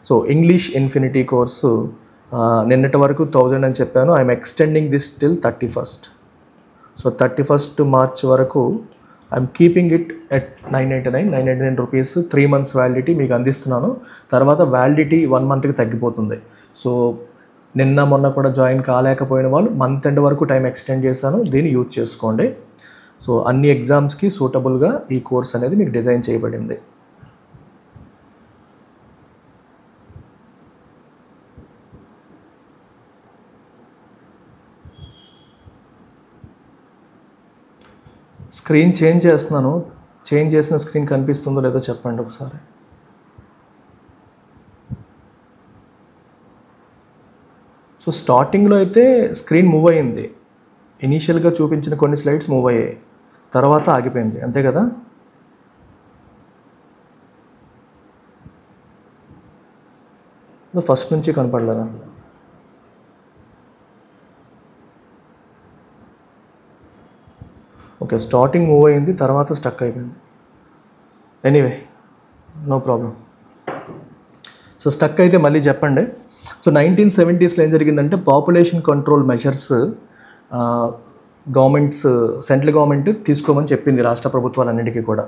So English infinity course నిన్నటి వరకు 1000 అని చెప్పాను. I'm extending this till 31st. So 31st March వరకు I'm keeping it at 999 rupees 3 months validity మీకు అందిస్తున్నాను. తర్వాత వ్యాలిడిటీ 1 monthకి తగ్గిపోతుంది. సో నిన్న మొన్న కూడా జాయిన్ కాలేకపోయిన వాళ్ళు మంత్ ఎండ్ వరకు టైం ఎక్స్టెండ్ చేశాను. దీన్ని యూజ్ చేసుకోండి. సో అన్ని ఎగ్జామ్స్కి సూటబుల్గా ఈ కోర్స్ అనేది మీకు డిజైన్ చేయబడింది. స్క్రీన్ చేంజ్ చేస్తున్నాను. చేంజ్ చేసిన స్క్రీన్ కనిపిస్తుందో లేదో చెప్పండి ఒకసారి. సో స్టార్టింగ్లో అయితే స్క్రీన్ మూవ్ అయ్యింది. ఇనీషియల్గా చూపించిన కొన్ని స్లైడ్స్ మూవ్ అయ్యాయి, తర్వాత ఆగిపోయింది, అంతే కదా? ఫస్ట్ నుంచి కనపడలేదా? ఓకే, స్టార్టింగ్ మూవ్ అయింది, తర్వాత స్టక్ అయిపోయింది. Anyway, no problem. So stuck అయితే మళ్ళీ చెప్పండి. సో 1970sలో ఏం జరిగిందంటే population control measures central government తీసుకోమని చెప్పింది రాష్ట్ర ప్రభుత్వాలన్నిటికీ కూడా.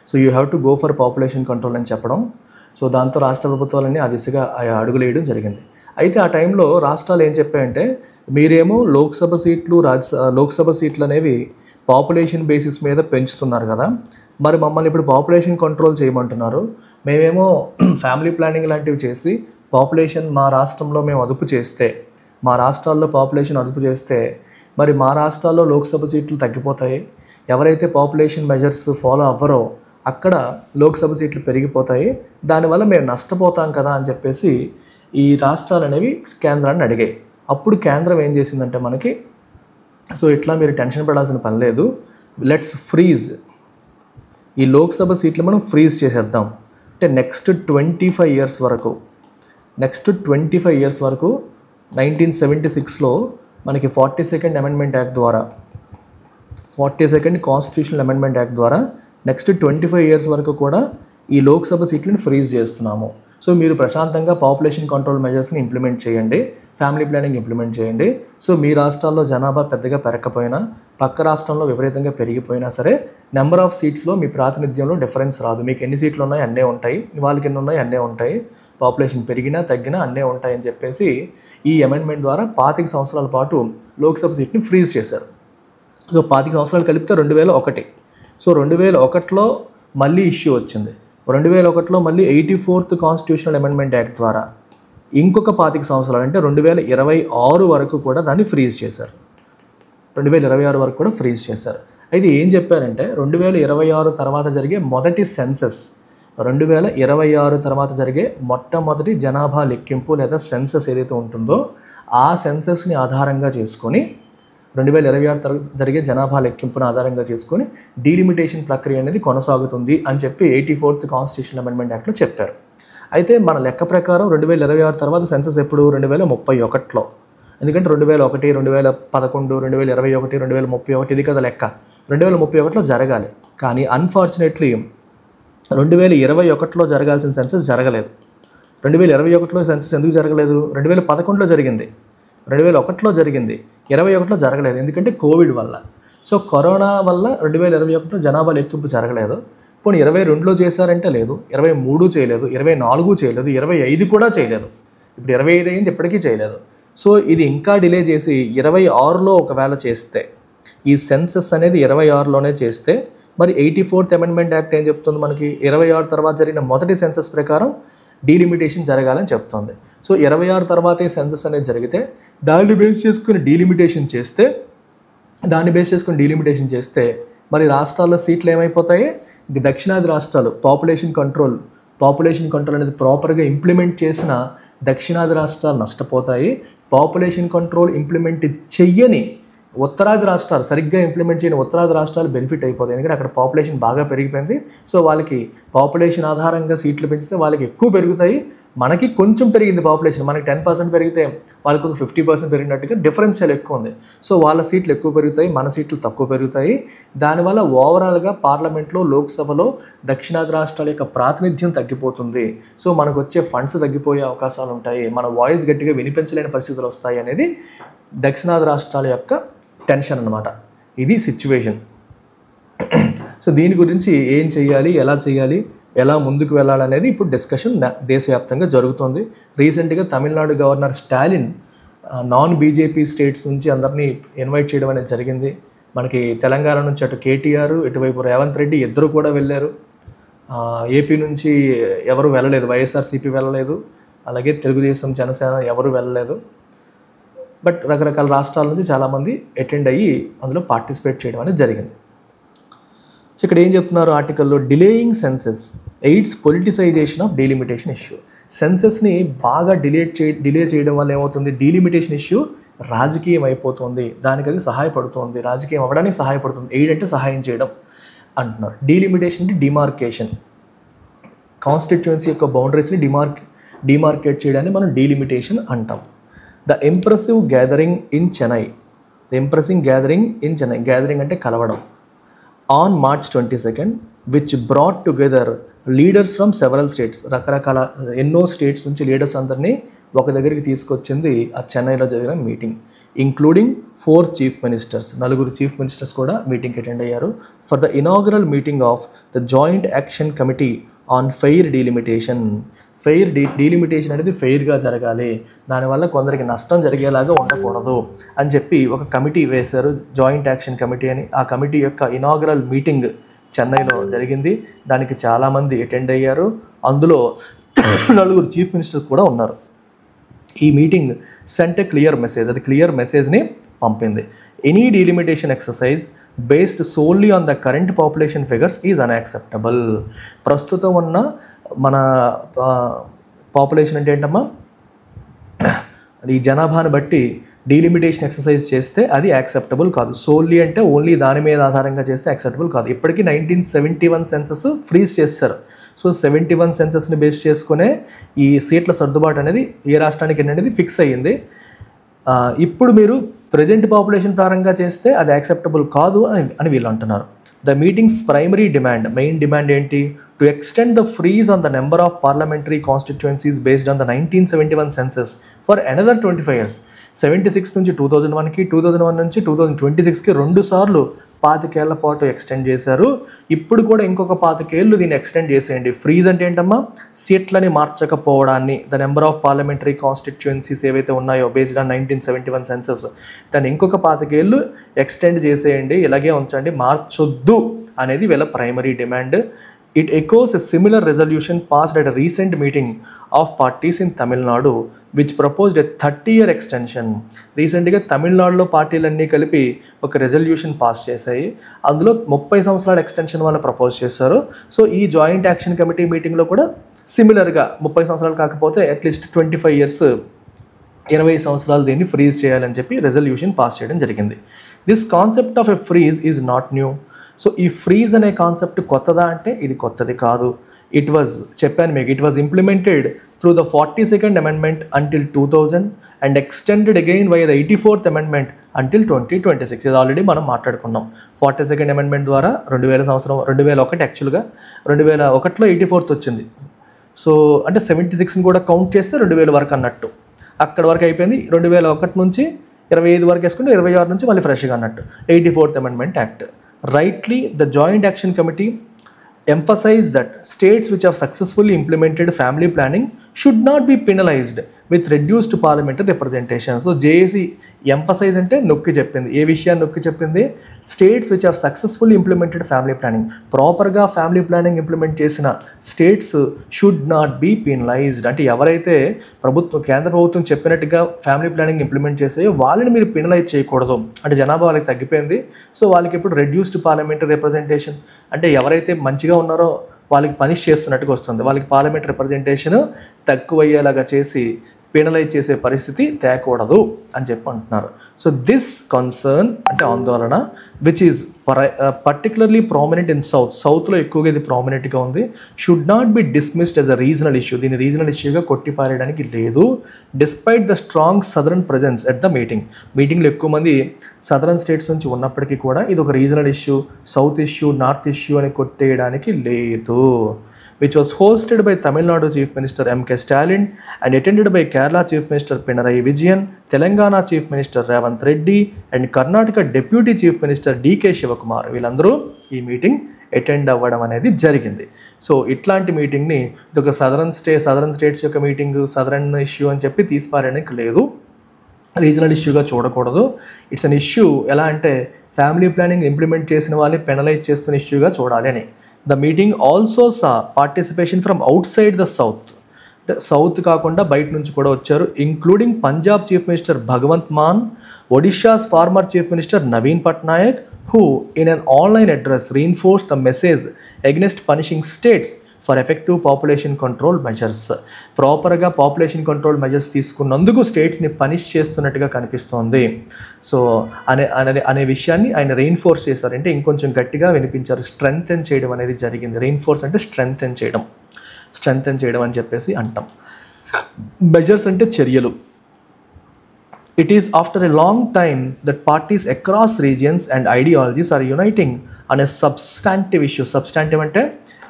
So you have to go for population control అని చెప్పడం. సో దాంతో రాష్ట్ర ప్రభుత్వాలన్నీ ఆ దిశగా అడుగులు వేయడం జరిగింది. అయితే ఆ టైంలో రాష్ట్రాలు ఏం చెప్పాయంటే, మీరేమో లోక్సభ సీట్లు అనేవి పాపులేషన్ బేసిస్ మీద పెంచుతున్నారు కదా, మరి మమ్మల్ని ఇప్పుడు పాపులేషన్ కంట్రోల్ చేయమంటున్నారు. మేమేమో ఫ్యామిలీ ప్లానింగ్ లాంటివి చేసి పాపులేషన్ మా రాష్ట్రంలో మేము అదుపు చేస్తే, మా రాష్ట్రాల్లో పాపులేషన్ అదుపు చేస్తే మరి మా రాష్ట్రాల్లో లోక్సభ సీట్లు తగ్గిపోతాయి. ఎవరైతే పాపులేషన్ మెజర్స్ ఫాలో అవ్వరో అక్కడ లోక్సభ సీట్లు పెరిగిపోతాయి. దానివల్ల మేము నష్టపోతాం కదా అని చెప్పేసి ఈ రాష్ట్రాలు అనేవి కేంద్రాన్ని అడిగాయి. అప్పుడు కేంద్రం ఏం చేసిందంటే మనకి, సో ఇట్లా మీరు టెన్షన్ పడాల్సిన పని లేదు, లెట్స్ ఫ్రీజ్, ఈ లోక్సభ సీట్లు మనం ఫ్రీజ్ చేసేద్దాం. అంటే నెక్స్ట్ 25 years వరకు 1976లో మనకి 42nd అమెండ్మెంట్ యాక్ట్ ద్వారా 42nd కాన్స్టిట్యూషనల్ అమెండ్మెంట్ యాక్ట్ ద్వారా నెక్స్ట్ 25 years వరకు కూడా ఈ లోక్సభ సీట్లను ఫ్రీజ్ చేస్తున్నాము. సో మీరు ప్రశాంతంగా పాపులేషన్ కంట్రోల్ మెజర్స్ని ఇంప్లిమెంట్ చేయండి, ఫ్యామిలీ ప్లానింగ్ ఇంప్లిమెంట్ చేయండి. సో మీ రాష్ట్రాల్లో జనాభా పెద్దగా పెరగకపోయినా, పక్క రాష్ట్రంలో విపరీతంగా పెరిగిపోయినా సరే నెంబర్ ఆఫ్ సీట్స్లో మీ ప్రాతినిధ్యంలో డిఫరెన్స్ రాదు. మీకు ఎన్ని సీట్లు ఉన్నాయి అన్నీ ఉంటాయి, వాళ్ళకి ఎన్ని ఉన్నాయి అన్నీ ఉంటాయి, పాపులేషన్ పెరిగినా తగ్గినా అన్నీ ఉంటాయి అని చెప్పేసి ఈ అమెండ్మెంట్ ద్వారా 25 సంవత్సరాల పాటు లోక్సభ సీట్ని ఫ్రీజ్ చేశారు. సో 25 సంవత్సరాలు కలిపితే 2001. సో 2001లో మళ్ళీ ఇష్యూ వచ్చింది. 2001లో మళ్ళీ 84th కాన్స్టిట్యూషనల్ అమెండ్మెంట్ యాక్ట్ ద్వారా ఇంకొక 25 సంవత్సరాలు అంటే 2026 వరకు కూడా దాన్ని ఫ్రీజ్ చేశారు. 2026 వరకు కూడా ఫ్రీజ్ చేశారు. అయితే ఏం చెప్పారంటే 2026 తర్వాత జరిగే మొదటి సెన్సస్, 2026 తర్వాత జరిగే మొట్టమొదటి జనాభా లెక్కింపు లేదా సెన్సస్ ఏదైతే ఉంటుందో ఆ సెన్సస్ని ఆధారంగా చేసుకొని 2026 జరిగే జనాభా లెక్కింపును ఆధారంగా చేసుకొని డీలిమిటేషన్ ప్రక్రియ అనేది కొనసాగుతుంది అని చెప్పి 84th కాన్స్టిట్యూషనల్ అమెండ్మెంట్ యాక్ట్లో చెప్పారు. అయితే మన లెక్క ప్రకారం 2026 తర్వాత సెన్సస్ ఎప్పుడు 2031లో, ఎందుకంటే 2001, 2011, 2021, 2031 ఇది కదా లెక్క. 2031లో జరగాలి. కానీ అన్ఫార్చునేట్లీ 2021లో జరగాల్సిన సెన్సస్ జరగలేదు. 2021లో సెన్సస్ ఎందుకు జరగలేదు? 2011లో జరిగింది, 2001లో జరిగింది, 2021లో జరగలేదు. ఎందుకంటే కోవిడ్ వల్ల. సో కరోనా వల్ల 2021లో జనాభా లెక్కింపు జరగలేదు. పోనీ 22లో చేశారంటే లేదు, 23 చేయలేదు, 24 చేయలేదు, 25 కూడా చేయలేదు. ఇప్పుడు 25 అయింది, ఇప్పటికీ చేయలేదు. సో ఇది ఇంకా డిలే చేసి 26లో ఒకవేళ చేస్తే, ఈ సెన్సస్ అనేది 26లోనే చేస్తే మరి 84th అమెండ్మెంట్ యాక్ట్ ఏం చెప్తుంది మనకి? 26 తర్వాత జరిగిన మొదటి సెన్సస్ ప్రకారం డీలిమిటేషన్ జరగాలని చెప్తుంది. సో 26 తర్వాతే సెన్సస్ అనేది జరిగితే దాన్ని బేస్ చేసుకుని డీలిమిటేషన్ చేస్తే మరి రాష్ట్రాల్లో సీట్లు ఏమైపోతాయి? దక్షిణాది రాష్ట్రాలు పాపులేషన్ కంట్రోల్ అనేది ప్రాపర్గా ఇంప్లిమెంట్ చేసిన దక్షిణాది రాష్ట్రాలు నష్టపోతాయి. పాపులేషన్ కంట్రోల్ ఇంప్లిమెంట్ చెయ్యని ఉత్తరాది రాష్ట్రాలు, సరిగ్గా ఇంప్లిమెంట్ చేయని ఉత్తరాది రాష్ట్రాలు బెనిఫిట్ అయిపోతాయి. ఎందుకంటే అక్కడ పాపులేషన్ బాగా పెరిగిపోయింది. సో వాళ్ళకి పాపులేషన్ ఆధారంగా సీట్లు పెంచితే వాళ్ళకి ఎక్కువ పెరుగుతాయి, మనకి కొంచెం పెరిగింది పాపులేషన్, మనకి 10% పెరిగితే వాళ్ళకి ఒక 50% పెరిగినట్టుగా డిఫరెన్షియల్ ఎక్కువ ఉంది. సో వాళ్ళ సీట్లు ఎక్కువ పెరుగుతాయి, మన సీట్లు తక్కువ పెరుగుతాయి. దానివల్ల ఓవరాల్గా పార్లమెంట్లో, లోక్సభలో దక్షిణాది రాష్ట్రాల యొక్క ప్రాతినిధ్యం తగ్గిపోతుంది. సో మనకు వచ్చే ఫండ్స్ తగ్గిపోయే అవకాశాలు ఉంటాయి, మన వాయిస్ గట్టిగా వినిపించలేని పరిస్థితులు వస్తాయి అనేది దక్షిణాది రాష్ట్రాల యొక్క టెన్షన్ అన్నమాట. ఇది సిచ్యువేషన్. సో దీని గురించి ఏం చేయాలి, ఎలా చేయాలి, ఎలా ముందుకు వెళ్ళాలనేది ఇప్పుడు డిస్కషన్ దేశవ్యాప్తంగా జరుగుతుంది. రీసెంట్గా Tamil Nadu governor Stalin non BJP states నుంచి అందరినీ ఇన్వైట్ చేయడం అనేది జరిగింది. మనకి తెలంగాణ నుంచి అటు కేటీఆర్, ఇటువైపు రేవంత్ రెడ్డి ఇద్దరు కూడా వెళ్ళారు. ఏపీ నుంచి ఎవరు వెళ్ళలేదు, వైఎస్ఆర్సీపీ వెళ్ళలేదు, అలాగే తెలుగుదేశం, జనసేన ఎవరు వెళ్ళలేదు. బట్ రకరకాల రాష్ట్రాల నుంచి చాలామంది అటెండ్ అయ్యి అందులో పార్టిసిపేట్ చేయడం అనేది జరిగింది. సో ఇక్కడ ఏం చెప్తున్నారు ఆర్టికల్లో, delaying census aids politicisation of delimitation issue. సెన్సెస్ని బాగా డిలే చేయడం వల్ల ఏమవుతుంది, డీలిమిటేషన్ ఇష్యూ రాజకీయం అయిపోతుంది, దానికి అది సహాయపడుతుంది, రాజకీయం అవ్వడానికి సహాయపడుతుంది. ఎయిడ్ అంటే సహాయం చేయడం అంటున్నారు. డీలిమిటేషన్ అంటే డిమార్కేషన్, కాన్స్టిట్యుయెన్సీ యొక్క బౌండరీస్ని డిమార్కేట్ చేయడాన్ని మనం డీలిమిటేషన్ అంటాం. The impressive gathering in Chennai, gathering అంటే కలవడం, on March 22nd, which brought together leaders from several states, రకరకాల ఎన్నో స్టేట్స్ నుంచి లీడర్స్ అందరినీ ఒక దగ్గరికి తీసుకొచ్చింది ఆ చెన్నైలో జరిగిన meeting, including 4 chief ministers, 4 chief ministers కూడా మీటింగ్కి అటెండ్ అయ్యారు. For the inaugural meeting of the joint action committee on fair delimitation. Delimitation అనేది ఫెయిర్గా జరగాలి, దానివల్ల కొందరికి నష్టం జరిగేలాగా ఉండకూడదు అని చెప్పి ఒక కమిటీ వేశారు, జాయింట్ యాక్షన్ కమిటీ అని. ఆ కమిటీ యొక్క ఇనాగరల్ మీటింగ్ చెన్నైలో జరిగింది. దానికి చాలామంది అటెండ్ అయ్యారు. అందులో 4 చీఫ్ మినిస్టర్స్ కూడా ఉన్నారు. ఈ meeting sent a clear message, అది క్లియర్ మెసేజ్ని పంపింది. Any delimitation exercise based solely on the current population figures is unacceptable. ప్రస్తుతం ఉన్న మన పాపులేషన్ అంటే ఏంటమ్మా, ఈ జనాభాను బట్టి డీలిమిటేషన్ ఎక్సర్సైజ్ చేస్తే అది యాక్సెప్టబుల్ కాదు. సోల్లీ అంటే ఓన్లీ దాని మీద ఆధారంగా చేస్తే యాక్సెప్టబుల్ కాదు. ఇప్పటికీ 1971 సెన్సస్ ఫ్రీజ్ చేస్తారు. సో 71 సెన్సస్ని బేస్ చేసుకునే ఈ సీట్ల సర్దుబాటు అనేది ఏ రాష్ట్రానికి అనేది ఫిక్స్ అయ్యింది. ఇప్పుడు మీరు ప్రజెంట్ పాపులేషన్ పరంగా చేస్తే అది యాక్సెప్టబుల్ కాదు అని వీళ్ళు అంటున్నారు. The meetings primary demand, main demand ఏంటి, to extend the freeze on the number of parliamentary constituencies based on the 1971 census for another 25 years. 76 నుంచి 2001కి, 2001 నుంచి 2026కి 2 సార్లు 25 ఏళ్ల పాటు ఎక్స్టెండ్ చేశారు. ఇప్పుడు కూడా ఇంకొక 25 ఏళ్ళు దీన్ని ఎక్స్టెండ్ చేసేయండి. ఫ్రీజ్ అంటే ఏంటమ్మా, సీట్లని మార్చకపోవడాన్ని, the number of parliamentary constituencies ఏవైతే ఉన్నాయో బేస్డ్ ఆన్ 1971 సెన్సస్, దాన్ని ఇంకొక 25 ఏళ్ళు ఎక్స్టెండ్ చేసేయండి, ఇలాగే ఉంచండి, మార్చొద్దు అనేది వీళ్ళ primary demand. It echoes a similar resolution passed at a recent meeting of parties in Tamil Nadu, which proposed a 30-year extension. రీసెంట్గా తమిళనాడులో పార్టీలన్నీ కలిపి ఒక రెజల్యూషన్ పాస్ చేశాయి. అందులో 30 సంవత్సరాల ఎక్స్టెన్షన్ వాళ్ళు ప్రపోజ్ చేశారు. సో ఈ జాయింట్ యాక్షన్ కమిటీ మీటింగ్లో కూడా సిమిలర్గా 30 సంవత్సరాలు కాకపోతే అట్లీస్ట్ 25 years, 20 సంవత్సరాలు దీన్ని ఫ్రీజ్ చేయాలని చెప్పి రెజల్యూషన్ పాస్ చేయడం జరిగింది. This concept of a freeze is not new. So ఈ ఫ్రీజ్ అనే కాన్సెప్ట్ కొత్తదా అంటే ఇది కొత్తది కాదు. It was implemented through the 42nd amendment until 2000 and extended again by the 84th amendment until 2026. ఇది ఆల్రెడీ మనం మాట్లాడుకున్నాం. 42nd అమెండ్మెంట్ ద్వారా 2001 యాక్చువల్గా 2001లో 84th వచ్చింది. సో అంటే 76ని కూడా కౌంట్ చేస్తే 2000 వరకు అన్నట్టు. అక్కడ వరకు అయిపోయింది. 2001 నుంచి 25 వరకు వేసుకుంటే 26 నుంచి మళ్ళీ ఫ్రెష్గా అన్నట్టు 84th amendment act. Rightly, the Joint Action Committee emphasized that states which have successfully implemented family planning should not be penalized with reduced parliamentary representation. So JAC emphasise అంటే నొక్కి చెప్పింది. ఏ విషయాన్ని నొక్కి చెప్పింది? States which have successfully implemented family planning, ప్రాపర్గా family planning implement చేసిన states should not be penalised. అంటే ఎవరైతే కేంద్ర ప్రభుత్వం చెప్పినట్టుగా ఫ్యామిలీ ప్లానింగ్ ఇంప్లిమెంట్ చేసాయో వాళ్ళని మీరు పెనలైజ్ చేయకూడదు. అంటే జనాభా వాళ్ళకి తగ్గిపోయింది, సో వాళ్ళకి ఇప్పుడు రెడ్యూస్డ్ పార్లమెంటరీ రిప్రజెంటేషన్, అంటే ఎవరైతే మంచిగా ఉన్నారో వాళ్ళకి పనిష్ చేస్తున్నట్టుగా వస్తుంది. వాళ్ళకి పార్లమెంట్ రిప్రజెంటేషన్ తక్కువ అయ్యేలాగా చేసి పెనలైజ్ చేసే పరిస్థితి తేకూడదు అని చెప్పి అంటున్నారు. సో దిస్ కన్సర్న్ అంటే ఆందోళన which is particularly prominent in సౌత్లో ఎక్కువగా ఇది ప్రామినెంట్గా ఉంది. Should not be dismissed as a regional issue. దీన్ని రీజనల్ ఇష్యూగా కొట్టిపారేయడానికి లేదు. Despite the strong southern presence at the మీటింగ్లో ఎక్కువ మంది సదరన్ స్టేట్స్ నుంచి ఉన్నప్పటికీ కూడా ఇది ఒక regional issue, south issue, north issue అని కొట్టేయడానికి లేదు. which was hosted by Tamil Nadu Chief Minister M.K. Stalin and attended by Kerala Chief Minister Pinarayi Vijayan, Telangana Chief Minister Revanth Reddy and Karnataka Deputy Chief Minister D.K. Shivakumar. వీళ్ళందరూ ఈ meeting attend అవ్వడం అనేది జరిగింది. So ఇట్లాంటి మీటింగ్ని ఇది ఒక southern states యొక్క meeting, southern issue అని చెప్పి తీసిపారడానికి లేదు, రీజనల్ ఇష్యూగా చూడకూడదు. ఇట్స్ అన్ ఇష్యూ ఎలా అంటే ఫ్యామిలీ ప్లానింగ్ ఇంప్లిమెంట్ చేసిన వాళ్ళని పెనలైజ్ చేస్తున్న ఇష్యూగా చూడాలి అని. The meeting also saw participation from outside the south. South కాకుండా బయట నుంచి కూడా వచ్చారు, including Punjab chief minister Bhagwant Mann, Odisha's former chief minister Naveen Patnaik, who in an online address reinforced the message against punishing states for effective population control measures. ప్రాపర్గా population control measures తీసుకున్నందుకు స్టేట్స్ని punish చేస్తున్నట్టుగా కనిపిస్తోంది. So అనే విషయాన్ని ఆయన రెయిన్ఫోర్స్ చేశారు, అంటే ఇంకొంచెం గట్టిగా వినిపించారు. స్ట్రెంగ్తెన్ చేయడం అనేది జరిగింది. రెయిన్ఫోర్స్ అంటే స్ట్రెంగ్తెన్ చేయడం అని చెప్పేసి అంటాం. మెజర్స్ అంటే చర్యలు. It is after a long time that parties across regions and ideologies are uniting on a substantive issue. Substantive అంటే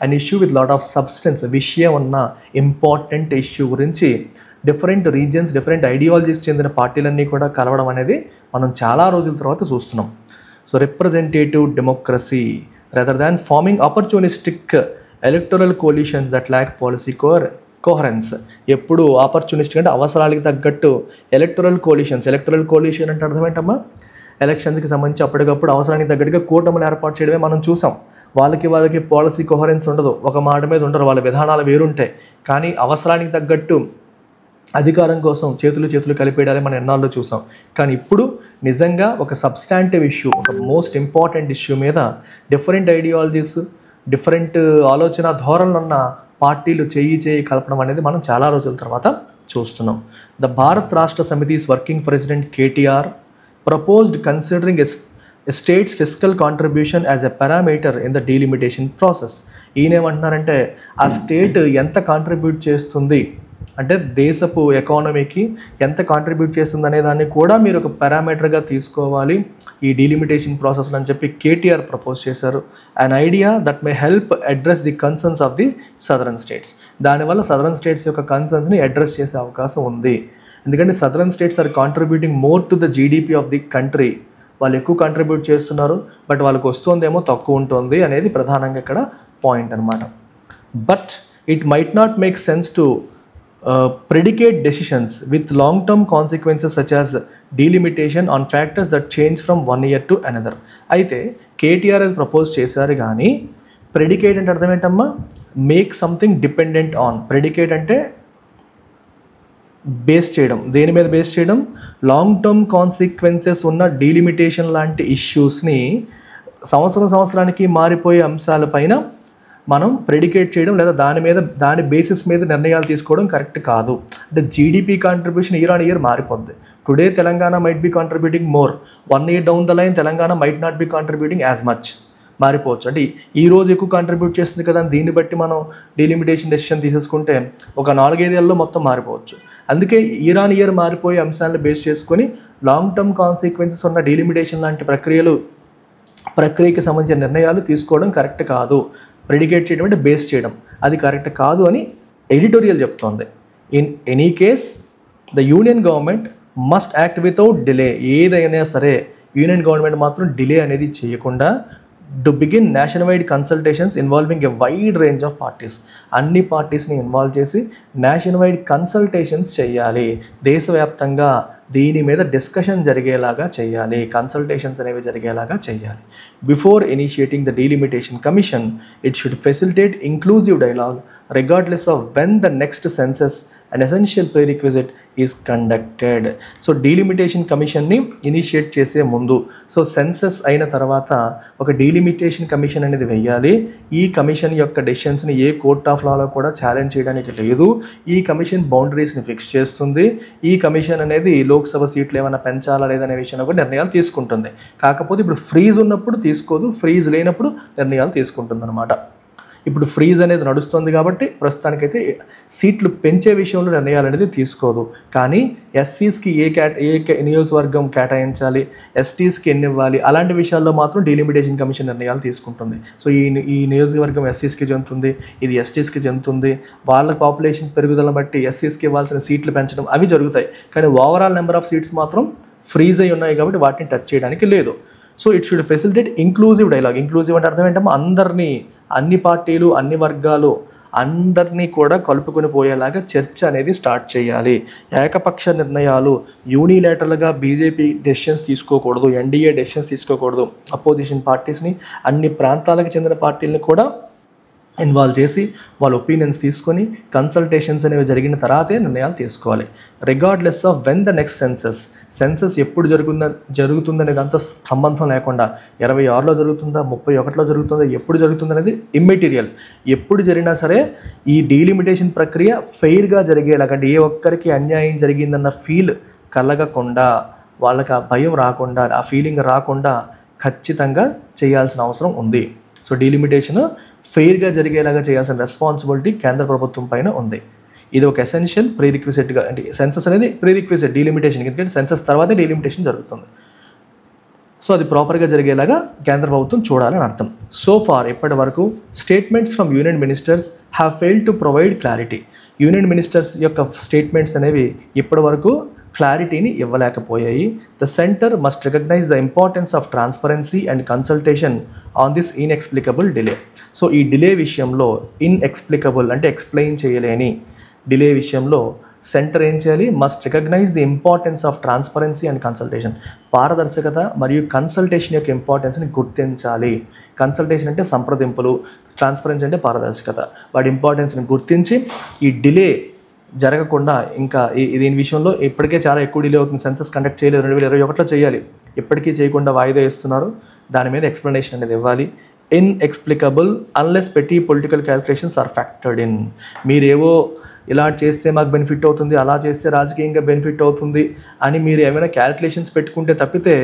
an issue with lot of substance, విషయం ఉన్న ఇంపార్టెంట్ ఇష్యూ గురించి డిఫరెంట్ రీజియన్స్, డిఫరెంట్ ఐడియాలజీస్ చెందిన పార్టీలన్నీ కూడా కలవడం అనేది మనం చాలా రోజుల తర్వాత చూస్తున్నాం. So representative democracy rather than forming opportunistic electoral coalitions that lack policy coherence. ఎప్పుడు ఆపర్చునిస్టిక్ అంటే అవసరాలకి తగ్గట్టు ఎలక్టరల్ కోalition అంటే అర్థం ఏంటమ్మా? ఎలక్షన్స్కి సంబంధించి అప్పటికప్పుడు అవసరానికి తగ్గట్టుగా కూటమిలు ఏర్పాటు చేయడమే మనం చూసాం. వాళ్ళకి పాలసీ కోహరెన్స్ ఉండదు, ఒక మాట మీద ఉండరు, వాళ్ళ విధానాలు వేరుంటాయి. కానీ అవసరానికి తగ్గట్టు అధికారం కోసం చేతులు కలిపేయడాలే మనం ఎన్నాళ్ళు చూసాం. కానీ ఇప్పుడు నిజంగా ఒక సబ్స్టాంటివ్ ఇష్యూ, ఒక మోస్ట్ ఇంపార్టెంట్ ఇష్యూ మీద డిఫరెంట్ ఐడియాలజీస్, డిఫరెంట్ ఆలోచన ధోరణులు ఉన్న పార్టీలు చేయి కలపడం అనేది మనం చాలా రోజుల తర్వాత చూస్తున్నాం. The Bharat Rashtra Samithi's working president KTR proposed considering a state's fiscal contribution as a parameter in the delimitation process. ఈయనేమంటున్నారంటే ఆ స్టేట్ ఎంత కాంట్రిబ్యూట్ చేస్తుంది అంటే దేశపు ఎకానమీకి ఎంత కాంట్రిబ్యూట్ చేస్తుంది అనే దాన్ని కూడా మీరు ఒక పారామీటర్గా తీసుకోవాలి ఈ డీలిమిటేషన్ ప్రాసెస్లో అని చెప్పి కేటీఆర్ ప్రపోజ్ చేశారు. An idea that may help address the concerns of the southern states. దానివల్ల సదరన్ స్టేట్స్ యొక్క కన్సర్న్స్ని అడ్రస్ చేసే అవకాశం ఉంది. ఎందుకంటే southern states are contributing more to the GDP of the country. వాళ్ళు ఎక్కువ కాంట్రిబ్యూట్ చేస్తున్నారు, బట్ వాళ్ళకి వస్తుందేమో తక్కువ ఉంటుంది అనేది ప్రధానంగా ఇక్కడ పాయింట్ అనమాట. But it might not make sense to predicate decisions with long-term consequences such as delimitation on factors that change from one year to another. అయితే కేటీఆర్ అది ప్రపోజ్ చేశారు కానీ ప్రెడికేట్ అంటే అర్థం ఏంటమ్మా? Make something dependent on. Predicate అంటే base చేయడం. దేని మీద బేస్ చేయడం? లాంగ్ టర్మ్ కాన్సిక్వెన్సెస్ ఉన్న డీలిమిటేషన్ లాంటి ఇష్యూస్ని సంవత్సరానికి మారిపోయే అంశాలపైన మనం ప్రెడికేట్ చేయడం లేదా దాని బేసిస్ మీద నిర్ణయాలు తీసుకోవడం కరెక్ట్ కాదు. అంటే GDP contribution year on year మారిపోద్ది. Today Telangana might be contributing more, 1 year down the line Telangana might not be contributing as much, మారిపోవచ్చు. అంటే ఈ రోజు ఎక్కువ కాంట్రిబ్యూట్ చేస్తుంది కదా, దీన్ని బట్టి మనం డీలిమిటేషన్ డెసిషన్ తీసేసుకుంటే ఒక 4-5 ఏళ్ళలో మొత్తం మారిపోవచ్చు. అందుకే ఇయర్ ఆన్ ఇయర్ మారిపోయే అంశాలను బేస్ చేసుకొని లాంగ్ టర్మ్ కాన్సిక్వెన్సెస్ ఉన్న డీలిమిటేషన్ లాంటి ప్రక్రియకి సంబంధించిన నిర్ణయాలు తీసుకోవడం కరెక్ట్ కాదు. ప్రెడికేట్ చేయడం అంటే బేస్ చేయడం, అది కరెక్ట్ కాదు అని ఎడిటోరియల్ చెప్తోంది. In any case the union government must act without delay. ఏదైనా సరే యూనియన్ గవర్నమెంట్ మాత్రం డిలే అనేది చేయకుండా to begin nation wide consultations involving a wide range of parties. అన్ని పార్టీస్ని ఇన్వాల్వ్ చేసి నేషన్ వైడ్ కన్సల్టేషన్స్ చేయాలి. దేశవ్యాప్తంగా దీని మీద డిస్కషన్ జరిగేలాగా చేయాలి, కన్సల్టేషన్స్ అనేవి జరిగేలాగా చేయాలి. Before initiating the delimitation commission it should facilitate inclusive dialogue regardless of when the next census an essential prerequisite is conducted. So delimitation కమిషన్ని ఇనిషియేట్ చేసే ముందు, సో సెన్సస్ అయిన తర్వాత ఒక డీలిమిటేషన్ కమిషన్ అనేది వెయ్యాలి. ఈ కమిషన్ యొక్క డెసిషన్స్ని ఏ కోర్ట్ ఆఫ్ లాలో కూడా ఛాలెంజ్ చేయడానికి లేదు. ఈ కమిషన్ బౌండరీస్ని ఫిక్స్ చేస్తుంది. ఈ కమిషన్ అనేది లోక్సభ సీట్లు ఏమైనా పెంచాలా లేదనే విషయంలో కూడా నిర్ణయాలు తీసుకుంటుంది. కాకపోతే ఇప్పుడు ఫ్రీజ్ ఉన్నప్పుడు తీసుకోదు, ఫ్రీజ్ లేనప్పుడు నిర్ణయాలు తీసుకుంటుంది అనమాట. ఇప్పుడు ఫ్రీజ్ అనేది నడుస్తుంది కాబట్టి ప్రస్తుతానికైతే సీట్లు పెంచే విషయంలో నిర్ణయాలు అనేది తీసుకోదు. కానీ ఎస్సీస్కి ఏ నియోజకవర్గం కేటాయించాలి, ఎస్టీస్కి ఎన్ని ఇవ్వాలి, అలాంటి విషయాల్లో మాత్రం డీలిమిటేషన్ కమిషన్ నిర్ణయాలు తీసుకుంటుంది. సో ఈ నియోజకవర్గం ఎస్సీస్కి చెందుతుంది, ఇది ఎస్టీస్కి చెందుతుంది, వాళ్ళ పాపులేషన్ పెరుగుదలను బట్టి ఎస్సీస్కి ఇవ్వాల్సిన సీట్లు పెంచడం అవి జరుగుతాయి. కానీ ఓవరాల్ నెంబర్ ఆఫ్ సీట్స్ మాత్రం ఫ్రీజ్ అయి ఉన్నాయి కాబట్టి వాటిని టచ్ చేయడానికి లేదు. So it should facilitate inclusive dialogue. Inclusive అంటే అర్థం ఏంటమ్మా, అందరినీ, అన్ని పార్టీలు, అన్ని వర్గాలు అందరినీ కూడా కలుపుకొని పోయేలాగా చర్చ అనేది స్టార్ట్ చేయాలి. ఏకపక్ష నిర్ణయాలు, యూనిలేటరల్గా బీజేపీ డెసిషన్స్ తీసుకోకూడదు, ఎన్డీఏ డెసిషన్స్ తీసుకోకూడదు. అపోజిషన్ పార్టీస్ని, అన్ని ప్రాంతాలకు చెందిన పార్టీలని కూడా ఇన్వాల్వ్ చేసి వాళ్ళ ఒపీనియన్స్ తీసుకొని కన్సల్టేషన్స్ అనేవి జరిగిన తర్వాతే నిర్ణయాలు తీసుకోవాలి. Regardless of when the next census ఎప్పుడు జరుగుతుందనే దాంతో సంబంధం లేకుండా 26లో జరుగుతుందా, 31లో జరుగుతుందా, ఎప్పుడు జరుగుతుందనేది ఇమ్మెటీరియల్. ఎప్పుడు జరిగినా సరే ఈ డీలిమిటేషన్ ప్రక్రియ ఫెయిర్గా జరిగేలాగా, అంటే ఏ ఒక్కరికి అన్యాయం జరిగిందన్న ఫీల్ కలగకుండా, వాళ్ళకి ఆ భయం రాకుండా, ఆ ఫీలింగ్ రాకుండా ఖచ్చితంగా చేయాల్సిన అవసరం ఉంది. సో డీలిమిటేషన్ ఫెయిర్గా జరిగేలాగా చేయాల్సిన రెస్పాన్సిబిలిటీ కేంద్ర ప్రభుత్వం పైన ఉంది. ఇది ఒక ఎసెన్షియల్ ప్రీరిక్విజిట్గా, అంటే సెన్సస్ అనేది ప్రీరిక్విజిట్ డీలిమిటేషన్, ఎందుకంటే సెన్సస్ తర్వాతే డీలిమిటేషన్ జరుగుతుంది. సో అది ప్రాపర్గా జరిగేలాగా కేంద్ర ప్రభుత్వం చూడాలని అర్థం. సో ఫార్ ఇప్పటి వరకు statements from union ministers have failed to provide clarity. Union ministers యొక్క స్టేట్మెంట్స్ అనేవి ఇప్పటి వరకు క్లారిటీని ఇవ్వలేకపోయాయి. The centre must recognise the importance of transparency and consultation on this inexplicable delay. So ఈ డిలే విషయంలో, ఇన్ఎక్స్ప్లికబుల్ అంటే ఎక్స్ప్లెయిన్ చేయలేని డిలే విషయంలో సెంటర్ ఏం చేయాలి, must recognise the importance of transparency and consultation. పారదర్శకత మరియు కన్సల్టేషన్ యొక్క ఇంపార్టెన్స్ని గుర్తించాలి. కన్సల్టేషన్ అంటే సంప్రదింపులు, ట్రాన్స్పరెన్సీ అంటే పారదర్శకత. వాటి ఇంపార్టెన్స్ని గుర్తించి ఈ డిలే జరగకుండా, ఇంకా దీని విషయంలో ఇప్పటికే చాలా ఎక్కువ డిలే అవుతుంది, సెన్సస్ కండక్ట్ చేయలేదు, 2021లో చేయాలి, ఇప్పటికీ చేయకుండా వాయిదా ఇస్తున్నారు, దాని మీద ఎక్స్ప్లెనేషన్ అనేది ఇవ్వాలి. ఇన్ఎక్స్ప్లికబుల్ అన్లెస్ పెట్టి political calculations are factored in. మీరేవో ఇలా చేస్తే మాకు బెనిఫిట్ అవుతుంది, అలా చేస్తే రాజకీయంగా బెనిఫిట్ అవుతుంది అని మీరు ఏమైనా క్యాలిక్యులేషన్స్ పెట్టుకుంటే తప్పితే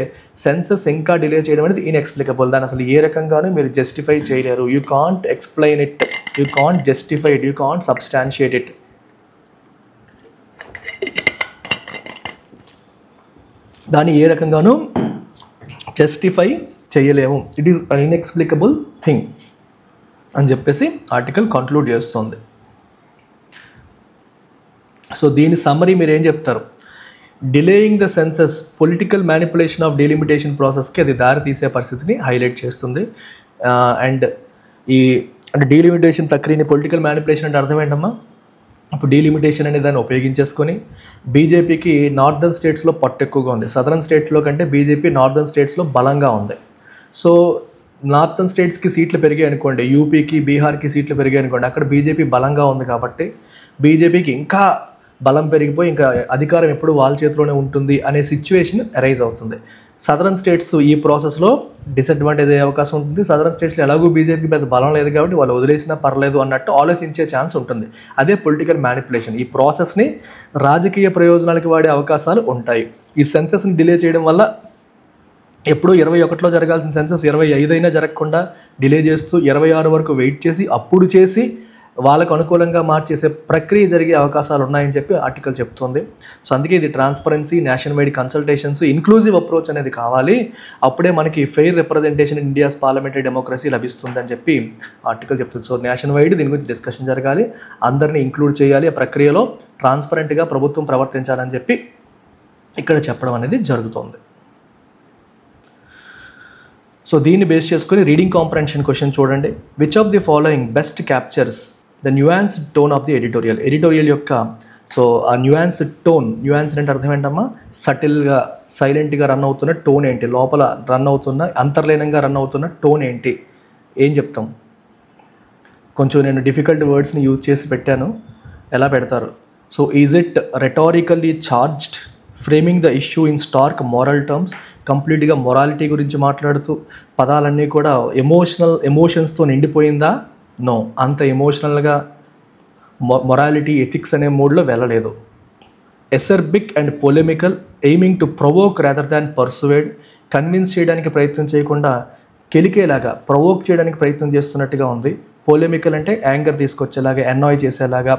సెన్సస్ ఇంకా డిలే చేయడం అనేది ఇన్ఎక్స్ప్లికబుల్. దాన్ని అసలు ఏ రకంగానూ మీరు జస్టిఫై చేయలేరు. You can't explain it, you can't justify it, you can't substantiate it. దాన్ని ఏ రకంగానూ జస్టిఫై చేయలేము. It is an inexplicable thing అని చెప్పేసి ఆర్టికల్ కంక్లూడ్ చేస్తుంది. సో దీని సమ్మరీ మీరు ఏం చెప్తారు, delaying the census political manipulation of delimitation ప్రాసెస్కి అది దారి తీసే పరిస్థితిని హైలైట్ చేస్తుంది. అండ్ అంటే డీలిమిటేషన్ ప్రక్రియని పొలిటికల్ మ్యానిపులేషన్ అంటే అర్థం ఏంటమ్మా, ఇప్పుడు డీలిమిటేషన్ అనే దాన్ని ఉపయోగించేసుకొని బీజేపీకి నార్దర్న్ స్టేట్స్లో పట్టు ఎక్కువగా ఉంది, సదరన్ స్టేట్స్లో కంటే బీజేపీ నార్దర్న్ స్టేట్స్లో బలంగా ఉంది. సో నార్దర్న్ స్టేట్స్కి సీట్లు పెరిగాయి అనుకోండి, యూపీకి బీహార్కి సీట్లు పెరిగాయి అనుకోండి, అక్కడ బీజేపీ బలంగా ఉంది కాబట్టి బీజేపీకి ఇంకా బలం పెరిగిపోయి ఇంకా అధికారం ఎప్పుడు వాళ్ళ చేతిలోనే ఉంటుంది అనే సిచ్యువేషన్ అరైజ్ అవుతుంది. సదరన్ స్టేట్స్ ఈ ప్రాసెస్లో డిసడ్వాంటేజ్ అయ్యే అవకాశం ఉంటుంది. సదరన్ స్టేట్స్లో ఎలాగో బీజేపీ పెద్ద బలం లేదు కాబట్టి వాళ్ళు వదిలేసినా పర్లేదు అన్నట్టు ఆలోచించే ఛాన్స్ ఉంటుంది. అదే పొలిటికల్ మ్యానిపులేషన్. ఈ ప్రాసెస్ని రాజకీయ ప్రయోజనాలకి వాడే అవకాశాలు ఉంటాయి. ఈ సెన్సస్ని డిలే చేయడం వల్ల ఎప్పుడూ 21లో జరగాల్సిన సెన్సస్ 25 అయినా జరగకుండా డిలే చేస్తూ 26 వరకు వెయిట్ చేసి అప్పుడు చేసి వాళ్ళకు అనుకూలంగా మార్చేసే ప్రక్రియ జరిగే అవకాశాలు ఉన్నాయని చెప్పి ఆర్టికల్ చెప్తుంది. సో అందుకే ఇది transparency, nation wide consultations, inclusive approach అనేది కావాలి. అప్పుడే మనకి fair representation in India's parliamentary democracy లభిస్తుంది అని చెప్పి ఆర్టికల్ చెప్తుంది. సో నేషన్ వైడ్ దీని గురించి డిస్కషన్ జరగాలి, అందరినీ ఇంక్లూడ్ చేయాలి, ఆ ప్రక్రియలో ట్రాన్స్పరెంట్గా ప్రభుత్వం ప్రవర్తించాలని చెప్పి ఇక్కడ చెప్పడం అనేది జరుగుతుంది. సో దీన్ని బేస్ చేసుకొని రీడింగ్ కాంప్రహెన్షన్ క్వశ్చన్ చూడండి. Which of the following best captures the nuanced tone of the editorial. Editorial యొక్క సో ఆ న్యూయాన్స్డ్ టోన్, న్యూయాన్స్ అంటే అర్థం ఏంటమ్మా, సటిల్గా సైలెంట్గా రన్ అవుతున్న టోన్ ఏంటి, లోపల రన్ అవుతున్న అంతర్లీనంగా రన్ అవుతున్న టోన్ ఏంటి, ఏం చెప్తాం? కొంచెం నేను డిఫికల్ట్ వర్డ్స్ని యూజ్ చేసి పెట్టాను, ఎలా పెడతారు. So is it rhetorically charged, framing the issue in stark moral terms, కంప్లీట్గా మొరాలిటీ గురించి మాట్లాడుతూ పదాలన్నీ కూడా ఎమోషన్స్తో నిండిపోయిందా? నో, అంత ఎమోషనల్గా మొరాలిటీ ఎథిక్స్ అనే మూడ్లో వెళ్ళలేదు. Acerbic and polemical, aiming to provoke rather than persuade, convince చేయడానికి ప్రయత్నం చేయకుండా కెలికేలాగా ప్రొవోక్ చేయడానికి ప్రయత్నం చేస్తున్నట్టుగా ఉంది. పొలెమికల్ అంటే యాంగర్ తీసుకొచ్చేలాగా, అనాయ్ చేసేలాగా,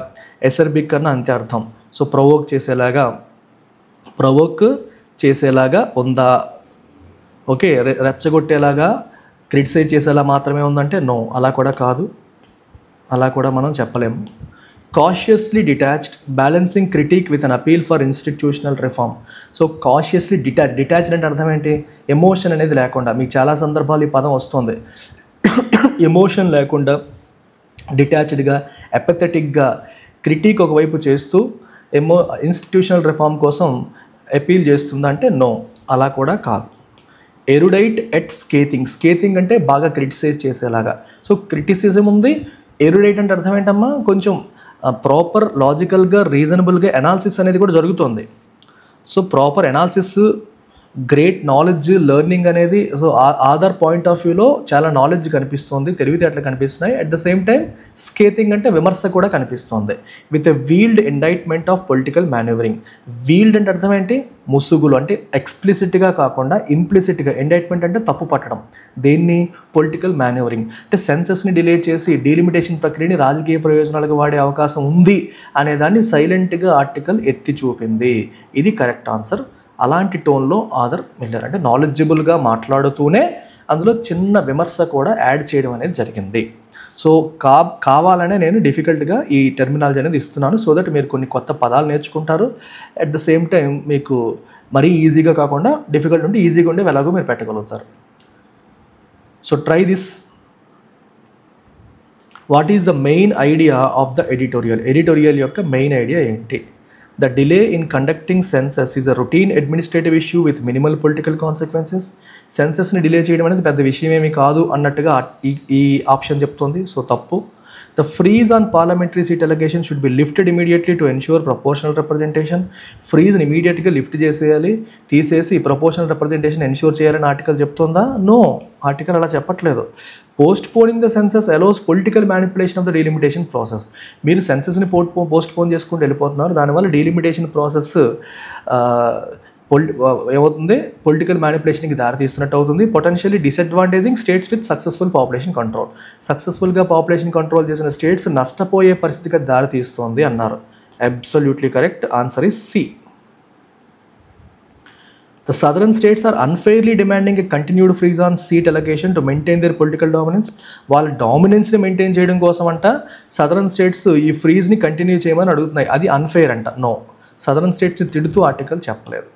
ఎసర్బిక్ అన్న అంతే అర్థం. సో ప్రొవోక్ చేసేలాగా ఉందా? ఓకే, రెచ్చగొట్టేలాగా క్రిటిసైజ్ చేసేలా మాత్రమే ఉందంటే నో, అలా కూడా కాదు, అలా కూడా మనం చెప్పలేము. Cautiously detached, balancing critic with an appeal for institutional reform. So cautiously detached అంటే అర్థం ఏంటి? ఎమోషన్ అనేది లేకుండా. మీకు చాలా సందర్భాలు ఈ పదం వస్తుంది. ఎమోషన్ లేకుండా డిటాచ్డ్గా, ఎపథెటిక్గా క్రిటిక్ ఒకవైపు చేస్తూ ఇన్స్టిట్యూషనల్ రిఫార్మ్ కోసం అపీల్ చేస్తుందా అంటే నో, అలా కూడా కాదు. ఎరుడైట్ ఎట్ స్కేతింగ్ అంటే బాగా క్రిటిసైజ్ చేసేలాగా. సో క్రిటిసిజం ఉంది. ఎరుడైట్ అంటే అర్థం ఏంటమ్మా? కొంచెం ప్రాపర్ లాజికల్గా రీజనబుల్గా అనాలిసిస్ అనేది కూడా జరుగుతుంది. So proper analysis, great knowledge, learning అనేది, సో ఆదర్ పాయింట్ ఆఫ్ వ్యూలో చాలా నాలెడ్జ్ కనిపిస్తుంది, తెలివితేటలు కనిపిస్తున్నాయి. At the same time scathing అంటే విమర్శ కూడా కనిపిస్తుంది. With a veiled indictment of political manoeuvring. Veiled అంటే అర్థం ఏంటి? ముసుగులు, అంటే ఎక్స్ప్లిసిట్గా కాకుండా ఇంప్లిసిట్గా. ఇండైట్మెంట్ అంటే తప్పు పట్టడం. దేన్ని? పొలిటికల్ మేనేవరింగ్ అంటే సెన్సెస్ని డిలేట్ చేసి డీలిమిటేషన్ ప్రక్రియని రాజకీయ ప్రయోజనాలకు వాడే అవకాశం ఉంది అనేదాన్ని సైలెంట్గా ఆర్టికల్ ఎత్తి చూపింది. ఇది కరెక్ట్ ఆన్సర్. అలాంటి టోన్లో ఆథర్ మిల్లర్ అంటే నాలెడ్జబుల్గా మాట్లాడుతూనే అందులో చిన్న విమర్శ కూడా యాడ్ చేయడం అనేది జరిగింది. సో కావాలనే నేను డిఫికల్ట్గా ఈ టెర్మినాలజీ అనేది ఇస్తున్నాను, సో దట్ మీరు కొన్ని కొత్త పదాలు నేర్చుకుంటారు. అట్ ద సేమ్ టైం మీకు మరీ ఈజీగా కాకుండా డిఫికల్ట్ ఉంటే ఈజీగా ఉండే ఎలాగో మీరు పెట్టగలుగుతారు. So try this. What is the main idea of the editorial? Editorial యొక్క మెయిన్ ఐడియా ఏంటి? The delay in conducting census is a routine administrative issue with minimal political consequences. సెన్సస్ని డిలే చేయడం అనేది పెద్ద విషయం ఏమీ కాదు అన్నట్టుగా ఈ ఆప్షన్ చెప్తుంది. సో తప్పు. The freeze on parliamentary seat allocation should be lifted immediately to ensure proportional representation. ఫ్రీజ్ని ఇమీడియట్గా లిఫ్ట్ చేసేయాలి, తీసేసి ప్రపోర్షనల్ రిప్రజెంటేషన్ ఎన్ష్యూర్ చేయాలని ఆర్టికల్ చెప్తుందా? నో, ఆర్టికల్ అలా చెప్పట్లేదు. Postponing the census allows political manipulation of the delimitation process. మీరు సెన్సస్ని postpone చేసుకుంటూ వెళ్ళిపోతున్నారు, దానివల్ల డీలిమిటేషన్ ప్రాసెస్ ఏమవుతుంది? పొలిటికల్ మ్యానిపులేషన్కి దారితీస్తున్నట్టు అవుతుంది. Potentially disadvantaging states with successful population control. సక్సెస్ఫుల్గా పాపులేషన్ కంట్రోల్ చేసిన స్టేట్స్ నష్టపోయే పరిస్థితికి దారితీస్తుంది అన్నారు. Absolutely correct. Answer is C. The southern states are unfairly demanding a continued freeze on seat allocation to maintain their political dominance. వాళ్ళ డామినెన్స్ని maintain చేయడం కోసం అంట సదరన్ స్టేట్స్ ఈ ఫ్రీజ్ని కంటిన్యూ చేయమని అడుగుతున్నాయి. అది అన్ఫెయిర్ అంట. నో, సదరన్ స్టేట్స్ని తిడుతూ ఆర్టికల్ చెప్పలేదు.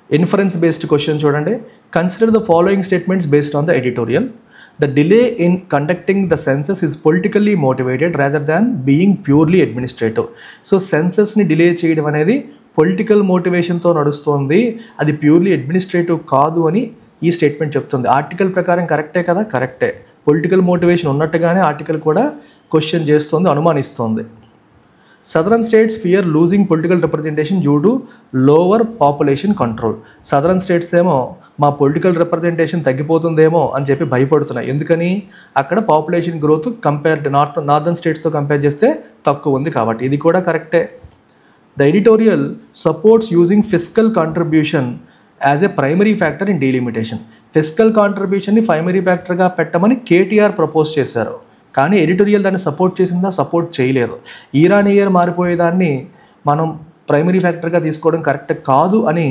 ఇన్ఫరెన్స్ బేస్డ్ క్వశ్చన్ చూడండి. Consider the following statements based on the editorial. The delay in conducting the census is politically motivated rather than being purely administrative. So సెన్సస్ని delay చేయడం అనేది political మోటివేషన్తో నడుస్తుంది, అది purely administrative కాదు అని ఈ స్టేట్మెంట్ చెప్తుంది. ఆర్టికల్ ప్రకారం కరెక్టే కదా? కరెక్టే. పొలిటికల్ మోటివేషన్ ఉన్నట్టుగానే ఆర్టికల్ కూడా క్వశ్చన్ చేస్తుంది, అనుమానిస్తుంది. Southern states fear losing political representation due to lower population control. Southern states ఏమో మా పొలిటికల్ రిప్రజెంటేషన్ తగ్గిపోతుందేమో అని చెప్పి భయపడుతున్నాయి. ఎందుకని? అక్కడ పాపులేషన్ గ్రోత్ కంపేర్డ్ నార్దర్న్ స్టేట్స్తో కంపేర్ చేస్తే తక్కువ ఉంది కాబట్టి. ఇది కూడా కరెక్టే. The editorial supports using fiscal contribution as a primary factor in delimitation. Fiscal కాంట్రిబ్యూషన్ని ప్రైమరీ ఫ్యాక్టర్గా పెట్టమని కేటీఆర్ ప్రపోజ్ చేశారు, కానీ ఎడిటోరియల్ దాన్ని సపోర్ట్ చేసిందా? సపోర్ట్ చేయలేదు. ఇయర్ ఇయర్ మారిపోయేదాన్ని మనం ప్రైమరీ ఫ్యాక్టర్గా తీసుకోవడం కరెక్ట్ కాదు అని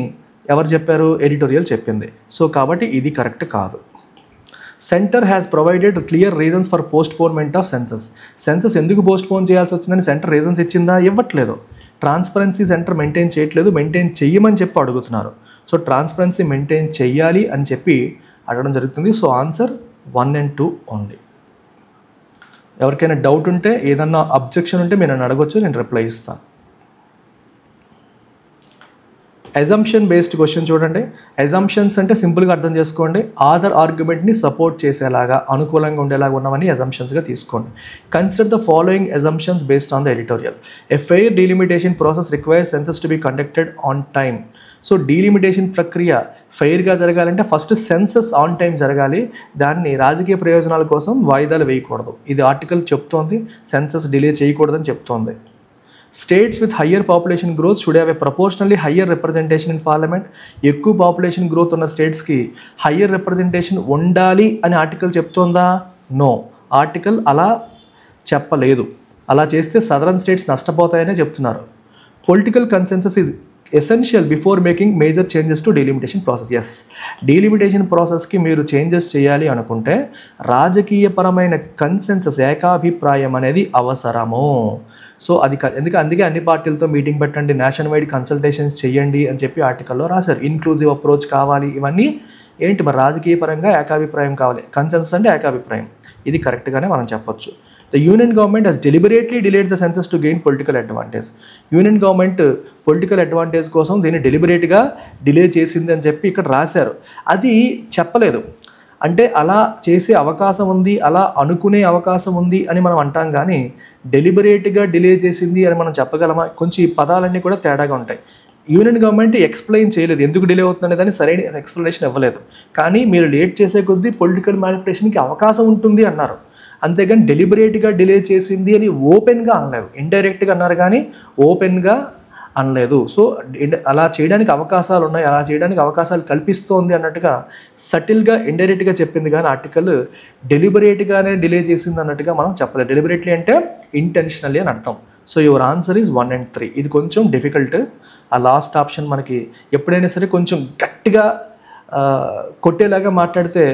ఎవరు చెప్పారు? ఎడిటోరియల్ చెప్పింది. సో కాబట్టి ఇది కరెక్ట్ కాదు. Centre has provided clear reasons for postponement of census. Census ఎందుకు పోస్ట్పోన్ చేయాల్సి వచ్చిందని సెంటర్ రీజన్స్ ఇచ్చిందా? ఇవ్వట్లేదు. ట్రాన్స్పరెన్సీ సెంటర్ మెయింటైన్ చేయట్లేదు, మెయింటైన్ చెయ్యమని చెప్పి అడుగుతున్నారు. సో ట్రాన్స్పరెన్సీ మెయింటైన్ చెయ్యాలి అని చెప్పి అడగడం జరుగుతుంది. So answer 1 and 2 only. ఎవరికైనా డౌట్ ఉంటే, ఏదన్నా అబ్జెక్షన్ ఉంటే మీరు నన్ను అడగొచ్చు, నేను రిప్లై ఇస్తాను. అజంప్షన్ బేస్డ్ క్వశ్చన్ చూడండి. అజంప్షన్స్ అంటే సింపుల్గా అర్థం చేసుకోండి, ఆదర్ ఆర్గ్యుమెంట్ని సపోర్ట్ చేసేలాగా అనుకూలంగా ఉండేలాగా ఉన్నవన్నీ అజంప్షన్స్గా తీసుకోండి. Consider the following assumptions based on the editorial. A fair delimitation process requires census to be conducted on time. So delimitation ప్రక్రియ ఫెయిర్గా జరగాలంటే ఫస్ట్ సెన్సస్ ఆన్ టైం జరగాలి, దాన్ని రాజకీయ ప్రయోజనాల కోసం వాయిదాలు వేయకూడదు. ఇది ఆర్టికల్ చెప్తోంది, సెన్సస్ డిలే చేయకూడదని చెప్తోంది. States with higher population growth should have a proportionally higher representation in parliament. ఎక్కువ పాపులేషన్ గ్రోత్ ఉన్న స్టేట్స్కి హయ్యర్ రిప్రజెంటేషన్ ఉండాలి అని ఆర్టికల్ చెప్తోందా? నో, ఆర్టికల్ అలా చెప్పలేదు. అలా చేస్తే సదరన్ స్టేట్స్ నష్టపోతాయనే చెప్తున్నారు. Political consensus is essential before making major changes to delimitation process. Yes, delimitation ప్రాసెస్కి మీరు చేంజెస్ చేయాలి అనుకుంటే రాజకీయపరమైన కన్సెన్సస్, ఏకాభిప్రాయం అనేది అవసరము. సో అది అందుకే అన్ని పార్టీలతో మీటింగ్ పెట్టండి, నేషనల్ వైడ్ కన్సల్టేషన్స్ చేయండి అని చెప్పి ఆర్టికల్లో రాశారు. ఇన్క్లూజివ్ అప్రోచ్ కావాలి, ఇవన్నీ ఏంటి మరి రాజకీయ పరంగా ఏకాభిప్రాయం కావాలి. కన్సెన్సస్ అంటే ఏకాభిప్రాయం, ఇది కరెక్ట్గానే మనం చెప్పొచ్చు. The union government has deliberately delayed the census to gain political advantage. Union government political advantage కోసం దీన్ని డెలిబరేట్గా డిలే చేసింది అని చెప్పి ఇక్కడ రాశారు. అది చెప్పలేదు. అంటే అలా చేసే అవకాశం ఉంది, అలా అనుకునే అవకాశం ఉంది అని మనం అంటాం, కానీ డెలిబరేట్గా డిలే చేసింది అని మనం చెప్పగలమా? కొంచెం ఈ పదాలన్నీ కూడా తేడాగా ఉంటాయి. యూనియన్ గవర్నమెంట్ ఎక్స్ప్లెయిన్ చేయలేదు ఎందుకు డిలే అవుతుంది అనేది, సరైన ఎక్స్ప్లెనేషన్ ఇవ్వలేదు. కానీ మీరు లేట్ చేసే కొద్దీ పొలిటికల్ మ్యానిపులేషన్కి అవకాశం ఉంటుంది అన్నారు. అంతేగాని డెలిబరేట్గా డిలే చేసింది అని ఓపెన్గా అనలేదు, ఇండైరెక్ట్గా అన్నారు కానీ ఓపెన్గా అనలేదు. సో అలా చేయడానికి అవకాశాలు ఉన్నాయి, అలా చేయడానికి అవకాశాలు కల్పిస్తోంది అన్నట్టుగా సటిల్గా ఇండైరెక్ట్గా చెప్పింది, కానీ ఆర్టికల్ డెలిబరేట్గానే డిలే చేసింది అన్నట్టుగా మనం చెప్పలేదు. డెలిబరేట్లీ అంటే ఇంటెన్షనల్లీ అని అర్థం. So your answer is 1 and 3. ఇది కొంచెం డిఫికల్ట్. ఆ లాస్ట్ ఆప్షన్ మనకి ఎప్పుడైనా సరే కొంచెం గట్టిగా కొట్టేలాగా మాట్లాడితే,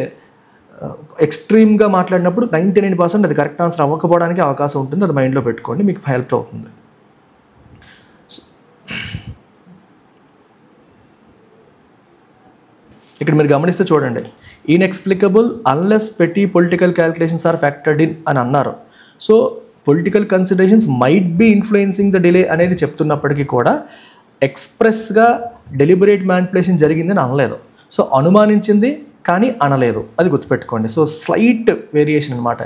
ఎక్స్ట్రీమ్గా మాట్లాడినప్పుడు 99% అది కరెక్ట్ ఆన్సర్ అవ్వకపోవడానికి అవకాశం ఉంటుంది. అది మైండ్లో పెట్టుకోండి, మీకు హెల్ప్ అవుతుంది. ఇక్కడ మీరు గమనిస్తే చూడండి, inexplicable unless petty political calculations are factored in అని అన్నారు. So political considerations might be influencing the delay అనేది చెప్తున్నప్పటికీ కూడా ఎక్స్ప్రెస్గా డెలిబరేట్ మ్యానిపులేషన్ జరిగిందని అనలేదు. సో అనుమానించింది కానీ అనలేదు, అది గుర్తుపెట్టుకోండి. సో స్లైట్ వేరియేషన్ అనమాట.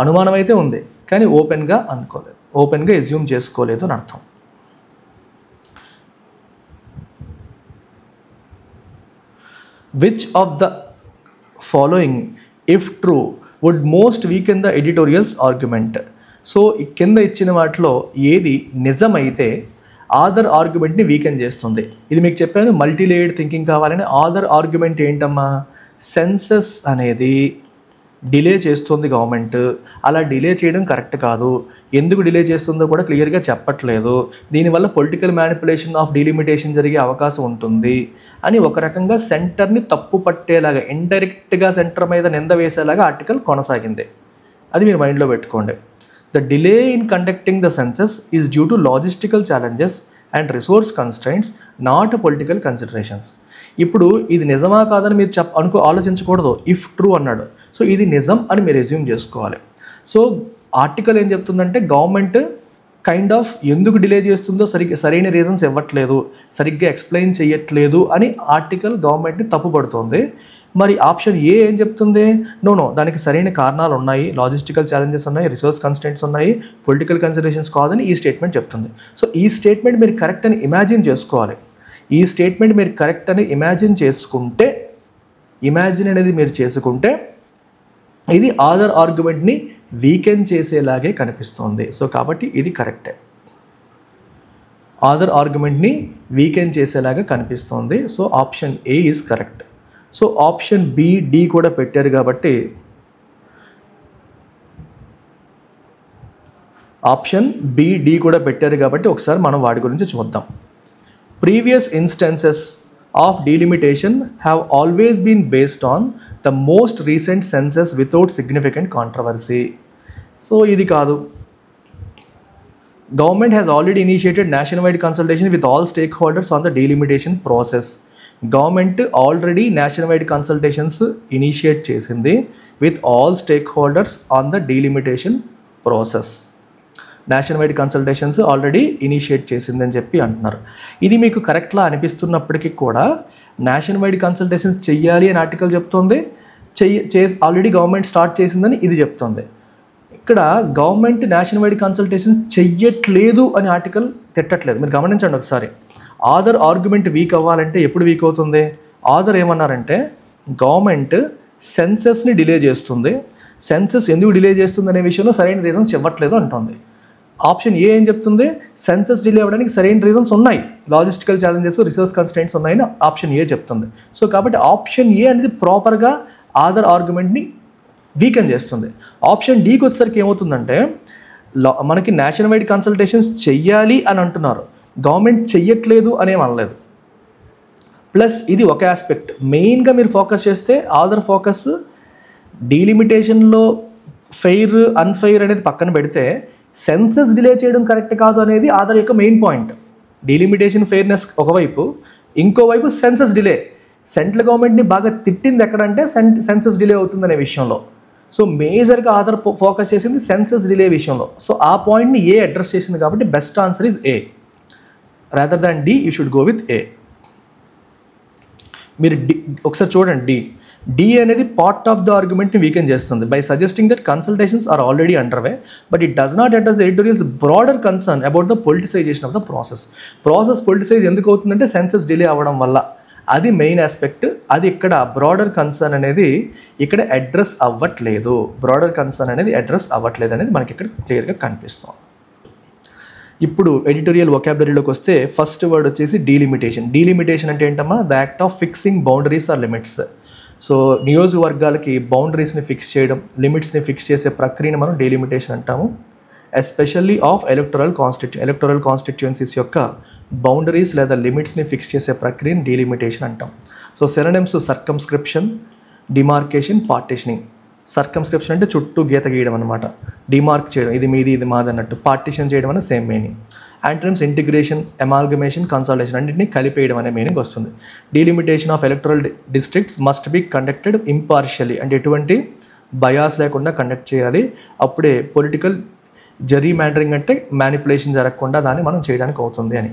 అనుమానం అయితే ఉంది కానీ ఓపెన్గా అనుకోలేదు, ఓపెన్గా ఎజ్యూమ్ చేసుకోలేదు అని అర్థం. Which of the following, if true, would most weaken the editorial's argument? So కింద ఇచ్చిన వాటిలో ఏది నిజమైతే ఆదర్ ఆర్గ్యుమెంట్ని వీకెన్ చేస్తుంది? ఇది మీకు చెప్పాను, మల్టీలేయర్డ్ థింకింగ్ కావాలని. ఆదర్ ఆర్గ్యుమెంట్ ఏంటమ్మా? సెన్సస్ అనేది డిలే చేస్తుంది గవర్నమెంట్, అలా డిలే చేయడం కరెక్ట్ కాదు, ఎందుకు డిలే చేస్తుందో కూడా క్లియర్గా చెప్పట్లేదు, దీనివల్ల పొలిటికల్ మ్యానిపులేషన్ ఆఫ్ డీలిమిటేషన్ జరిగే అవకాశం ఉంటుంది అని ఒక రకంగా సెంటర్ని తప్పు పట్టేలాగా, ఇండైరెక్ట్గా సెంటర్ మీద నింద వేసేలాగా ఆర్టికల్ కొనసాగింది. అది మీరు మైండ్లో పెట్టుకోండి. The delay in conducting the census is due to logistical challenges and resource constraints, not political considerations. ఇప్పుడు ఇది నిజమా కాదని మీరు ఆలోచించకూడదు. ఇఫ్ ట్రూ అన్నాడు, సో ఇది నిజం అని మీరు ఎజ్యూమ్ చేసుకోవాలి. సో ఆర్టికల్ ఏం చెప్తుందంటే గవర్నమెంట్ కైండ్ ఆఫ్ ఎందుకు డిలే చేస్తుందో సరైన రీజన్స్ ఇవ్వట్లేదు, సరిగ్గా ఎక్స్ప్లెయిన్ చేయట్లేదు అని ఆర్టికల్ గవర్నమెంట్ని తప్పుపడుతుంది. మరి ఆప్షన్ ఏ ఏం చెప్తుంది? నో, దానికి సరైన కారణాలు ఉన్నాయి, లాజిస్టికల్ ఛాలెంజెస్ ఉన్నాయి, రిసోర్స్ కన్స్ట్రెంట్స్ ఉన్నాయి, పొలిటికల్ కన్సిడరేషన్స్ కాదని ఈ స్టేట్మెంట్ చెప్తుంది. సో ఈ స్టేట్మెంట్ మీరు కరెక్ట్ అని ఇమాజిన్ చేసుకోవాలి. ఈ స్టేట్మెంట్ మీరు కరెక్ట్ అని ఇమాజిన్ అనేది మీరు చేసుకుంటే ఇది ఆదర్ ఆర్గ్యుమెంట్ని వీకెన్ చేసేలాగే కనిపిస్తుంది. సో కాబట్టి ఇది కరెక్టే, ఆదర్ ఆర్గ్యుమెంట్ని వీకెన్ చేసేలాగా కనిపిస్తుంది. So option A is correct. So option B, D కూడా పెట్టారు కాబట్టి ఒకసారి మనం వాటి గురించి చూద్దాం. Previous instances of delimitation have always been based on the most recent census without significant controversy. So ఇది కాదు. Government has already initiated nationwide consultation with all stakeholders on the delimitation process. Government already nationwide consultations initiate చేసింది with all stakeholders on the delimitation process. Nation wide consultations already initiate చేసిందని చెప్పి అంటున్నారు. ఇది మీకు కరెక్ట్లా అనిపిస్తున్నప్పటికీ కూడా nation wide consultations చెయ్యాలి అని article చెప్తుంది, ఆల్రెడీ గవర్నమెంట్ స్టార్ట్ చేసిందని ఇది చెప్తుంది. ఇక్కడ గవర్నమెంట్ నేషన్ వైడ్ కన్సల్టేషన్స్ చెయ్యట్లేదు అని ఆర్టికల్ తిట్టట్లేదు. మీరు గమనించండి ఒకసారి. ఆధార్ ఆర్గ్యుమెంట్ వీక్ అవ్వాలంటే ఎప్పుడు వీక్ అవుతుంది? ఆధార్ ఏమన్నారంటే గవర్నమెంట్ సెన్సస్ని డిలే చేస్తుంది, సెన్సస్ ఎందుకు డిలే చేస్తుంది అనే విషయంలో సరైన రీజన్స్ ఇవ్వట్లేదు అంటుంది. ఆప్షన్ ఏ ఏం చెప్తుంది? సెన్సస్ డిలే అవ్వడానికి సరైన రీజన్స్ ఉన్నాయి, లాజిస్టికల్ ఛాలెంజెస్, రిసోర్స్ కన్స్ట్రెంట్స్ ఉన్నాయని ఆప్షన్ ఏ చెప్తుంది. సో కాబట్టి ఆప్షన్ ఏ అనేది ప్రాపర్గా ఆధార్ ఆర్గ్యుమెంట్ని వీకెన్ చేస్తుంది. ఆప్షన్ డీకి వచ్చేసరికి ఏమవుతుందంటే మనకి నేషన్ వైడ్ కన్సల్టేషన్స్ చెయ్యాలి అని అంటున్నారు, గవర్నమెంట్ చెయ్యట్లేదు అనేం అనలేదు. ప్లస్ ఇది ఒక ఆస్పెక్ట్. మెయిన్గా మీరు ఫోకస్ చేస్తే ఆధార్ ఫోకస్ డీలిమిటేషన్లో ఫెయిర్ అన్ఫెయిర్ అనేది పక్కన పెడితే సెన్సస్ డిలే చేయడం కరెక్ట్ కాదు అనేది ఆధార్ యొక్క మెయిన్ పాయింట్. డీలిమిటేషన్ ఫెయిర్నెస్ ఒకవైపు, ఇంకోవైపు సెన్సస్ డిలే. సెంట్రల్ గవర్నమెంట్ని బాగా తిట్టింది ఎక్కడంటే సెన్సస్ డిలే అవుతుందనే విషయంలో. సో మేజర్గా ఆధార్ ఫోకస్ చేసింది సెన్సస్ డిలే విషయంలో. సో ఆ పాయింట్ని ఏ అడ్రస్ చేసింది కాబట్టి best answer is A. Rather than D you should go with A. మీరు డి ఒకసారి చూడండి. డి అనేది పార్ట్ ఆఫ్ ద ఆర్గ్యుమెంట్ని వీకెన్ చేస్తుంది by suggesting that consultations are already under way but it does not address the editorial's broader concern about the politicisation of the process politicise ఎందుకు అవుతుందంటే census delay అవ్వడం వల్ల. అది main aspect. అది ఇక్కడ broader concern అనేది ఇక్కడ అడ్రస్ అవ్వట్లేదు, బ్రాడర్ కన్సర్న్ అనేది అడ్రస్ అవ్వట్లేదు అనేది మనకి ఇక్కడ క్లియర్గా కనిపిస్తుంది. ఇప్పుడు ఎడిటోరియల్ వొకాబులరీలోకి వస్తే ఫస్ట్ వర్డ్ వచ్చేసి డీలిమిటేషన్. డీలిమిటేషన్ అంటే ఏంటమ్మా? The act of fixing boundaries or limits. So నియోజకవర్గాలకి బౌండరీస్ని ఫిక్స్ చేయడం, లిమిట్స్ని ఫిక్స్ చేసే ప్రక్రియను మనం డీలిమిటేషన్ అంటాము. ఎస్పెషల్లీ ఆఫ్ ఎలక్టోరల్ కాన్స్టిట్యుయెన్సీస్ యొక్క బౌండరీస్ లేదా లిమిట్స్ని ఫిక్స్ చేసే ప్రక్రియను డీలిమిటేషన్ అంటాం. So synonyms circumscription, demarcation, partitioning. Circumscription అంటే చుట్టూ గీత గీయడం అనమాట, డిమార్క్ చేయడం, ఇది మీది ఇది మాది అన్నట్టు. పార్టిషన్ చేయడం అనే same meaning. Antonyms integration, amalgamation, consolidation అన్నింటినీ కలిపేయడం అనే మీనింగ్ వస్తుంది. Delimitation of electoral districts must be conducted impartially, అంటే ఎటువంటి బయాస్ లేకుండా కండక్ట్ చేయాలి. అప్పుడే పొలిటికల్ జెర్రీమాండరింగ్ అంటే మ్యానిపులేషన్ జరగకుండా దాన్ని మనం చేయడానికి అవుతుంది అని.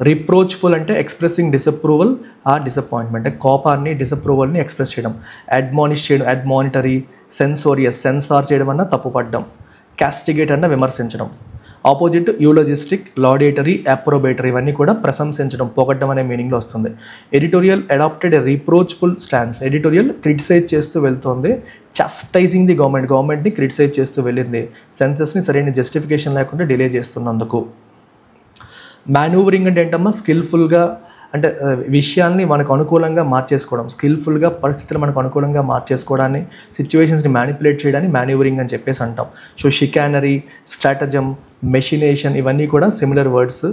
రిప్రోచ్ఫుల్ అంటే ఎక్స్ప్రెసింగ్ డిసప్రూవల్ ఆర్ డిసప్పాయింట్మెంట్, అంటే కోపాన్ని డిసప్రూవల్ని ఎక్స్ప్రెస్ చేయడం. అడ్మానిష్ చేయడం, అడ్మానిటరీ. సెన్సోరియస్, సెన్సార్ చేయడం అన్న తప్పుపడడం. క్యాస్టిగేట్ అన్న విమర్శించడం. ఆపోజిట్ యూలోజిస్టిక్, లాడేటరీ, అప్రోబేటరీ ఇవన్నీ కూడా ప్రశంసించడం, పొగడ్డం అనే మీనింగ్లో వస్తుంది. ఎడిటోరియల్ అడాప్టెడ్ ఎ రిప్రోచ్ఫుల్ స్టాన్స్. ఎడిటోరియల్ క్రిటిసైజ్ చేస్తూ వెళ్తుంది, చస్టైజింగ్ ది గవర్నమెంట్ని క్రిటిసైజ్ చేస్తూ వెళ్ళింది సెన్సస్ని సరైన జస్టిఫికేషన్ లేకుండా డిలే చేస్తున్నందుకు. మాన్యూవరింగ్ అంటే ఏంటమ్మా? స్కిల్ఫుల్గా, అంటే విషయాల్ని మనకు అనుకూలంగా మార్చేసుకోవడం, స్కిల్ఫుల్గా పరిస్థితులు మనకు అనుకూలంగా మార్చేసుకోవడాన్ని, సిచ్యువేషన్స్ని మ్యానిపులేట్ చేయడాన్ని మాన్యూవరింగ్ అని చెప్పేసి అంటాం. సో షికానరీ, స్ట్రాటజమ్, మెషినేషన్ ఇవన్నీ కూడా similar words.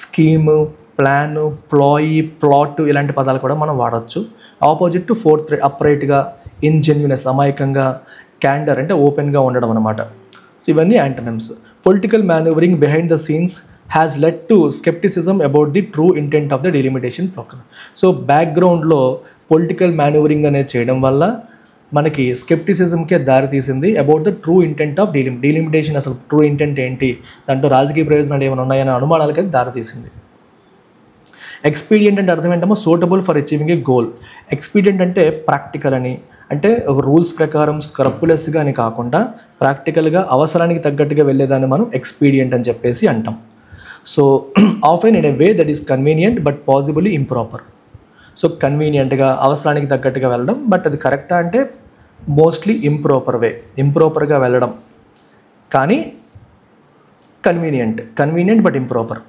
Scheme, plan, ploy, plot ఇలాంటి పదాలు కూడా మనం వాడచ్చు. ఆపోజిట్ టు ఫోర్త్ అప్రైట్గా, ఇన్జెన్యూనెస్ అమాయకంగా, క్యాండర్ అంటే ఓపెన్గా ఉండడం అనమాట. సో ఇవన్నీ antonyms. Political manoeuvring behind the scenes has led to skepticism about the true intent of the delimitation program. So బ్యాక్గ్రౌండ్లో పొలిటికల్ మాన్యూవరింగ్ అనేది చేయడం వల్ల మనకి స్కెప్టిసిజంకే దారి తీసింది about the true intent of delimitation. అసలు ట్రూ ఇంటెంట్ ఏంటి, దాంట్లో రాజకీయ ప్రయోజనాలు ఏమైనా ఉన్నాయనే అనుమానాలకి దారి తీసింది. ఎక్స్పీడియంట్ అంటే అర్థం ఏంటమ్మా? Suitable for achieving A goal. Expedient అంటే ప్రాక్టికల్ అని, అంటే ఒక రూల్స్ ప్రకారం స్క్రప్పులెస్గా అని కాకుండా ప్రాక్టికల్గా అవసరానికి తగ్గట్టుగా వెళ్ళేదాన్ని మనం ఎక్స్పీడియంట్ అని చెప్పేసి అంటాం. So often in a way that is convenient but possibly improper. So కన్వీనియంట్గా అవసరానికి తగ్గట్టుగా వెళ్ళడం, బట్ అది కరెక్టా అంటే మోస్ట్లీ ఇంప్రాపర్గా వెళ్ళడం, కానీ convenient but improper.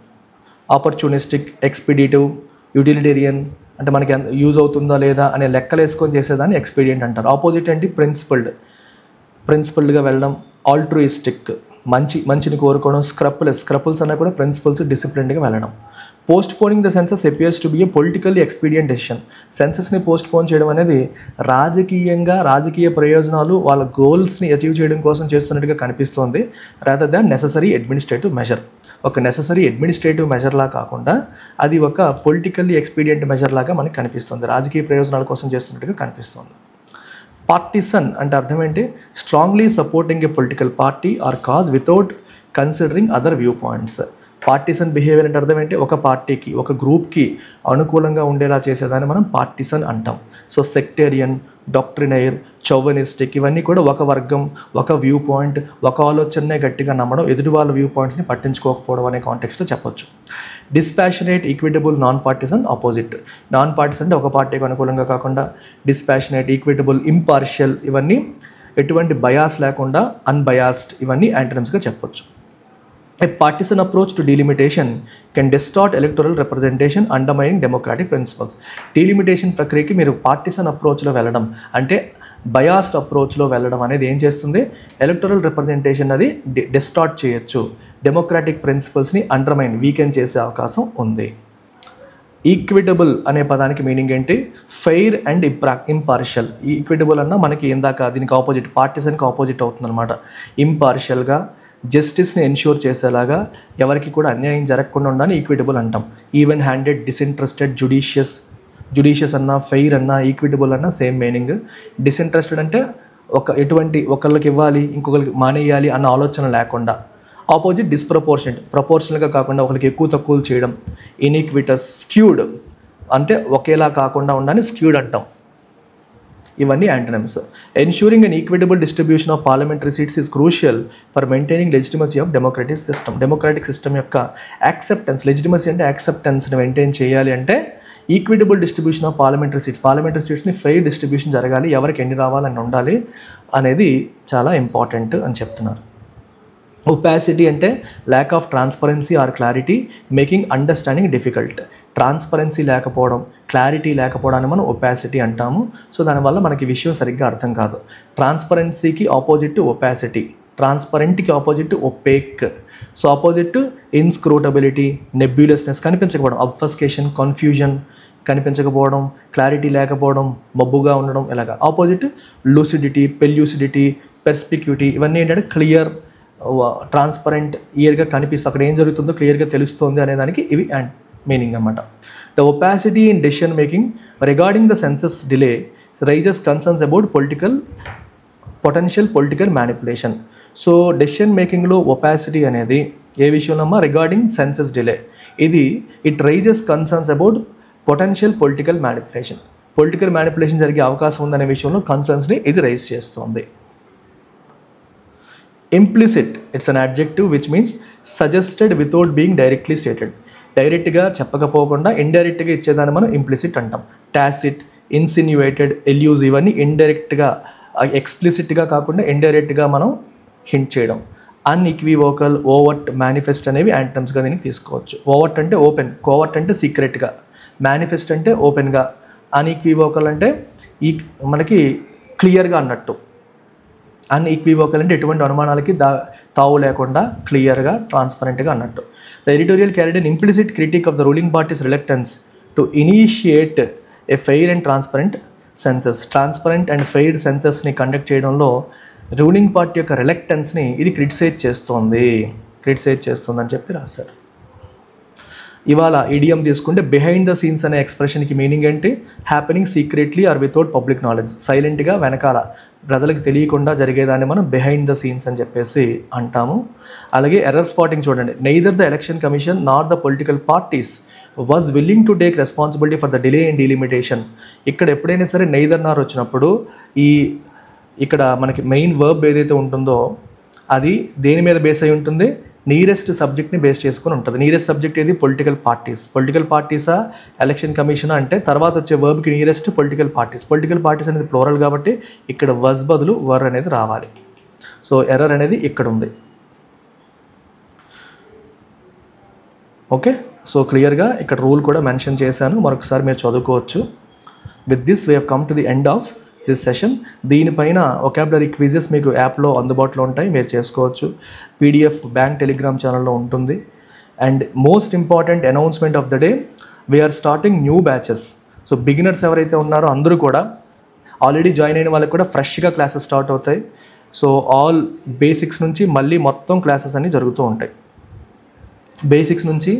Opportunistic, expeditive, utilitarian అంటే మనకి యూజ్ అవుతుందా లేదా అనే లెక్కలు వేసుకొని చేసేదాన్ని ఎక్స్పీడియంట్ అంటారు. ఆపోజిట్ ఏంటి? ప్రిన్సిపల్డ్గా వెళ్ళడం. ఆల్ట్రూయిస్టిక్, మంచిని కోరుకోవడం. స్క్రపుల్స్ అన్నా కూడా ప్రిన్సిపల్స్, డిసిప్లిన్డ్గా వెళ్ళడం. Postponing the census appears to be a politically expedient decision. సెన్సస్ని పోస్ట్ పోన్ చేయడం అనేది రాజకీయ ప్రయోజనాలు, వాళ్ళ గోల్స్ని అచీవ్ చేయడం కోసం చేస్తున్నట్టుగా కనిపిస్తోంది, rather than necessary administrative measure. ఒక నెససరీ అడ్మినిస్ట్రేటివ్ మెజర్లా కాకుండా అది ఒక పొలిటికల్లీ ఎక్స్పీడియంట్ మెజర్ లాగా మనకి కనిపిస్తుంది, రాజకీయ ప్రయోజనాల కోసం చేస్తున్నట్టుగా కనిపిస్తుంది. పార్టిసన్ అంటే అర్థం ఏంటి? Strongly supporting A political party or cause without considering other view points. Partisan behaviour అంటే అర్థం ఏంటి? ఒక పార్టీకి, ఒక గ్రూప్కి అనుకూలంగా ఉండేలా చేసేదాన్ని మనం పార్టిసన్ అంటాం. సో సెక్టేరియన్, డాక్ట్రినైర్, చౌవనిస్టిక్ ఇవన్నీ కూడా ఒక వర్గం, ఒక వ్యూ పాయింట్, ఒక ఆలోచననే గట్టిగా నమ్మడం, ఎదుటి వాళ్ళ వ్యూ పాయింట్స్ని పట్టించుకోకపోవడం అనే కాంటెక్స్ట్లో చెప్పొచ్చు. Dispassionate, equitable, non partisan opposite. Non partisan అంటే ఒక పార్టీకి అనుకూలంగా కాకుండా, డిస్పాషనేట్, ఈక్విటబుల్, ఇంపార్షియల్ ఇవన్నీ ఎటువంటి బయాస్ లేకుండా అన్బయాస్డ్, ఇవన్నీ యాంటనిమ్స్గా చెప్పొచ్చు. A partisan approach to delimitation can distort electoral representation, undermining democratic principles. Delimitation ప్రక్రియకి మీరు పార్టిసన్ అప్రోచ్లో వెళ్ళడం అంటే బయాస్డ్ అప్రోచ్లో వెళ్ళడం అనేది ఏం చేస్తుంది? ఎలక్టరల్ రిప్రజెంటేషన్ అది డిస్టార్ట్ చేయొచ్చు, డెమోక్రాటిక్ ప్రిన్సిపల్స్ని అండర్మైన్, వీకెన్ చేసే అవకాశం ఉంది. ఈక్విటబుల్ అనే పదానికి మీనింగ్ ఏంటి? Fair and impartial. ఈక్విటబుల్ అన్న మనకి ఇందాక దీనికి ఆపోజిట్, పార్టిసన్కి ఆపోజిట్ అవుతుంది అనమాట. ఇంపార్షియల్గా, జస్టిస్ని ఎన్ష్యూర్ చేసేలాగా, ఎవరికి కూడా అన్యాయం జరగకుండా ఉండాలని ఈక్విటబుల్ అంటాం. ఈవెన్ హ్యాండెడ్, డిసింట్రెస్టెడ్, జుడిషియస్ అన్న, ఫెయిర్ అన్న, ఈక్విటబుల్ అన్న సేమ్ మీనింగ్. డిసింట్రెస్టెడ్ అంటే ఎటువంటి ఒకళ్ళకి ఇవ్వాలి ఇంకొకరికి మానేయాలి అన్న ఆలోచన లేకుండా. ఆపోజిట్ డిస్ప్రపోర్షనెట్, ప్రపోర్షనల్గా కాకుండా ఒకరికి ఎక్కువ తక్కువలు చేయడం. ఇన్ఈక్విటస్, స్క్యూడ్ అంటే ఒకేలా కాకుండా ఉండాలని స్క్యూడ్ అంటాం. ఇవన్నీ antonyms. Ensuring an equitable distribution of parliamentary seats is crucial for maintaining legitimacy of democratic system. Democratic system యొక్క యాక్సెప్టెన్స్, లెజిటిమసీ అంటే యాక్సెప్టెన్స్ని మెయింటైన్ చేయాలి అంటే ఈక్విటబుల్ డిస్ట్రిబ్యూషన్ ఆఫ్ పార్లమెంటరీ సీట్స్ని ఫెయిర్ డిస్ట్రిబ్యూషన్ జరగాలి, ఎవరికి ఎన్ని రావాలని ఉండాలి అనేది చాలా ఇంపార్టెంట్ అని చెప్తున్నారు. ఒపాసిటీ అంటే lack of transparency or clarity, making understanding difficult. Transparency లేకపోవడం, క్లారిటీ లేకపోవడాన్ని మనం ఒపాసిటీ అంటాము. సో దానివల్ల మనకి విషయం సరిగ్గా అర్థం కాదు. ట్రాన్స్పరెన్సీకి ఆపోజిట్ ఒపాసిటీ, ట్రాన్స్పరెంట్కి opposite opaque. So opposite inscrutability, nebulousness, కనిపించకపోవడం, అబ్ఫస్కేషన్, కన్ఫ్యూజన్, కనిపించకపోవడం, క్లారిటీ లేకపోవడం, మబ్బుగా ఉండడం, ఇలాగా. ఆపోజిట్ లూసిడిటీ, పెల్యూసిడిటీ, పెర్స్పిక్యూటీ, ఇవన్నీ ఏంటంటే క్లియర్, ట్రాన్స్పరెంట్, క్లియర్గా కనిపిస్తుంది, అక్కడ ఏం జరుగుతుందో క్లియర్గా తెలుస్తుంది అనేదానికి ఇవి మీనింగ్ అన్నమాట. The opacity in decision making regarding the census delay raises concerns about potential political manipulation. So decision మేకింగ్లో ఒపాసిటీ అనేది ఏ విషయంలో regarding census delay, it raises concerns about potential political manipulation జరిగే అవకాశం ఉందనే విషయంలో కన్సర్న్స్ని ఇది రైజ్ చేస్తుంది. Implicit, it's an adjective which means suggested without being directly stated. డైరెక్ట్గా చెప్పకపోకుండా ఇండైరెక్ట్గా ఇచ్చేదాన్ని మనం ఇంప్లిసిట్ అంటాం. టాసిట్, ఇన్సిన్యూయేటెడ్, ఎల్యూజివ్ అని ఇండైరెక్ట్గా, ఎక్స్ప్లిసిట్గా కాకుండా ఇండైరెక్ట్గా మనం హింట్ చేయడం. అన్ఈక్వివోకల్, ఓవర్ట్, మేనిఫెస్ట్ అనేవి యాంటమ్స్గా దీనికి తీసుకోవచ్చు. ఓవర్ట్ అంటే ఓపెన్, కోవర్ట్ అంటే సీక్రెట్గా, మేనిఫెస్ట్ అంటే ఓపెన్గా, అన్ఈక్వివోకల్ అంటే మనకి క్లియర్గా అన్నట్టు, అన్ఈక్వివోకల్ అంటే ఎటువంటి అనుమానాలకి తావు లేకుండా క్లియర్గా, ట్రాన్స్పరెంట్గా అన్నట్టు. The editorial carried an implicit critique of the ruling party's reluctance to initiate a fair and transparent census. Transparent and fair సెన్సస్ని కండక్ట్ చేయడంలో రూలింగ్ పార్టీ యొక్క రిలక్టెన్స్ని ఇది క్రిటిసైజ్ చేస్తుందని చెప్పి రాశారు. ఇవాళ ఈడియం తీసుకుంటే బిహైండ్ ద సీన్స్ అనే ఎక్స్ప్రెషన్కి మీనింగ్ ఏంటి? Happening secretly or without public knowledge. సైలెంట్గా, వెనకాల, ప్రజలకు తెలియకుండా జరిగేదాన్ని మనం బిహైండ్ ద సీన్స్ అని చెప్పేసి అంటాము. అలాగే ఎర్రర్ స్పాటింగ్ చూడండి. Neither the election commission nor the political parties was willing to take responsibility for the delay in delimitation. ఇక్కడ ఎప్పుడైనా సరే నెయిదర్ నార్ వచ్చినప్పుడు ఇక్కడ మనకి మెయిన్ వర్బ్ ఏదైతే ఉంటుందో అది దేని మీద బేస్ అయి ఉంటుంది? నియరెస్ట్ సబ్జెక్ట్ని బేస్ చేసుకుని ఉంటుంది. నియరెస్ట్ సబ్జెక్ట్ ఏది? పొలిటికల్ పార్టీసా ఎలక్షన్ కమిషన్ అంటే తర్వాత వచ్చే వర్బ్కి నియరెస్ట్ పొలిటికల్ పార్టీస్ అనేది ప్లోరల్ కాబట్టి ఇక్కడ వజ్ బదులు వర్ అనేది రావాలి. సో ఎర్రర్ అనేది ఇక్కడ ఉంది. ఓకే, సో క్లియర్గా ఇక్కడ రూల్ కూడా మెన్షన్ చేశాను, మరొకసారి మీరు చదువుకోవచ్చు. With this we have come to the end of this session. దీనిపైన వొకాబులరీ క్విజెస్ మీకు యాప్లో అందుబాటులో ఉంటాయి, మీరు చేసుకోవచ్చు. పీడిఎఫ్ బ్యాంక్ టెలిగ్రామ్ ఛానల్లో ఉంటుంది. And most important announcement of the day, we're starting new batches. So beginners ఎవరైతే ఉన్నారో అందరూ కూడా, ఆల్రెడీ జాయిన్ అయిన వాళ్ళకి కూడా ఫ్రెష్గా క్లాసెస్ స్టార్ట్ అవుతాయి. సో ఆల్ బేసిక్స్ నుంచి మళ్ళీ మొత్తం క్లాసెస్ అన్నీ జరుగుతూ ఉంటాయి. బేసిక్స్ నుంచి,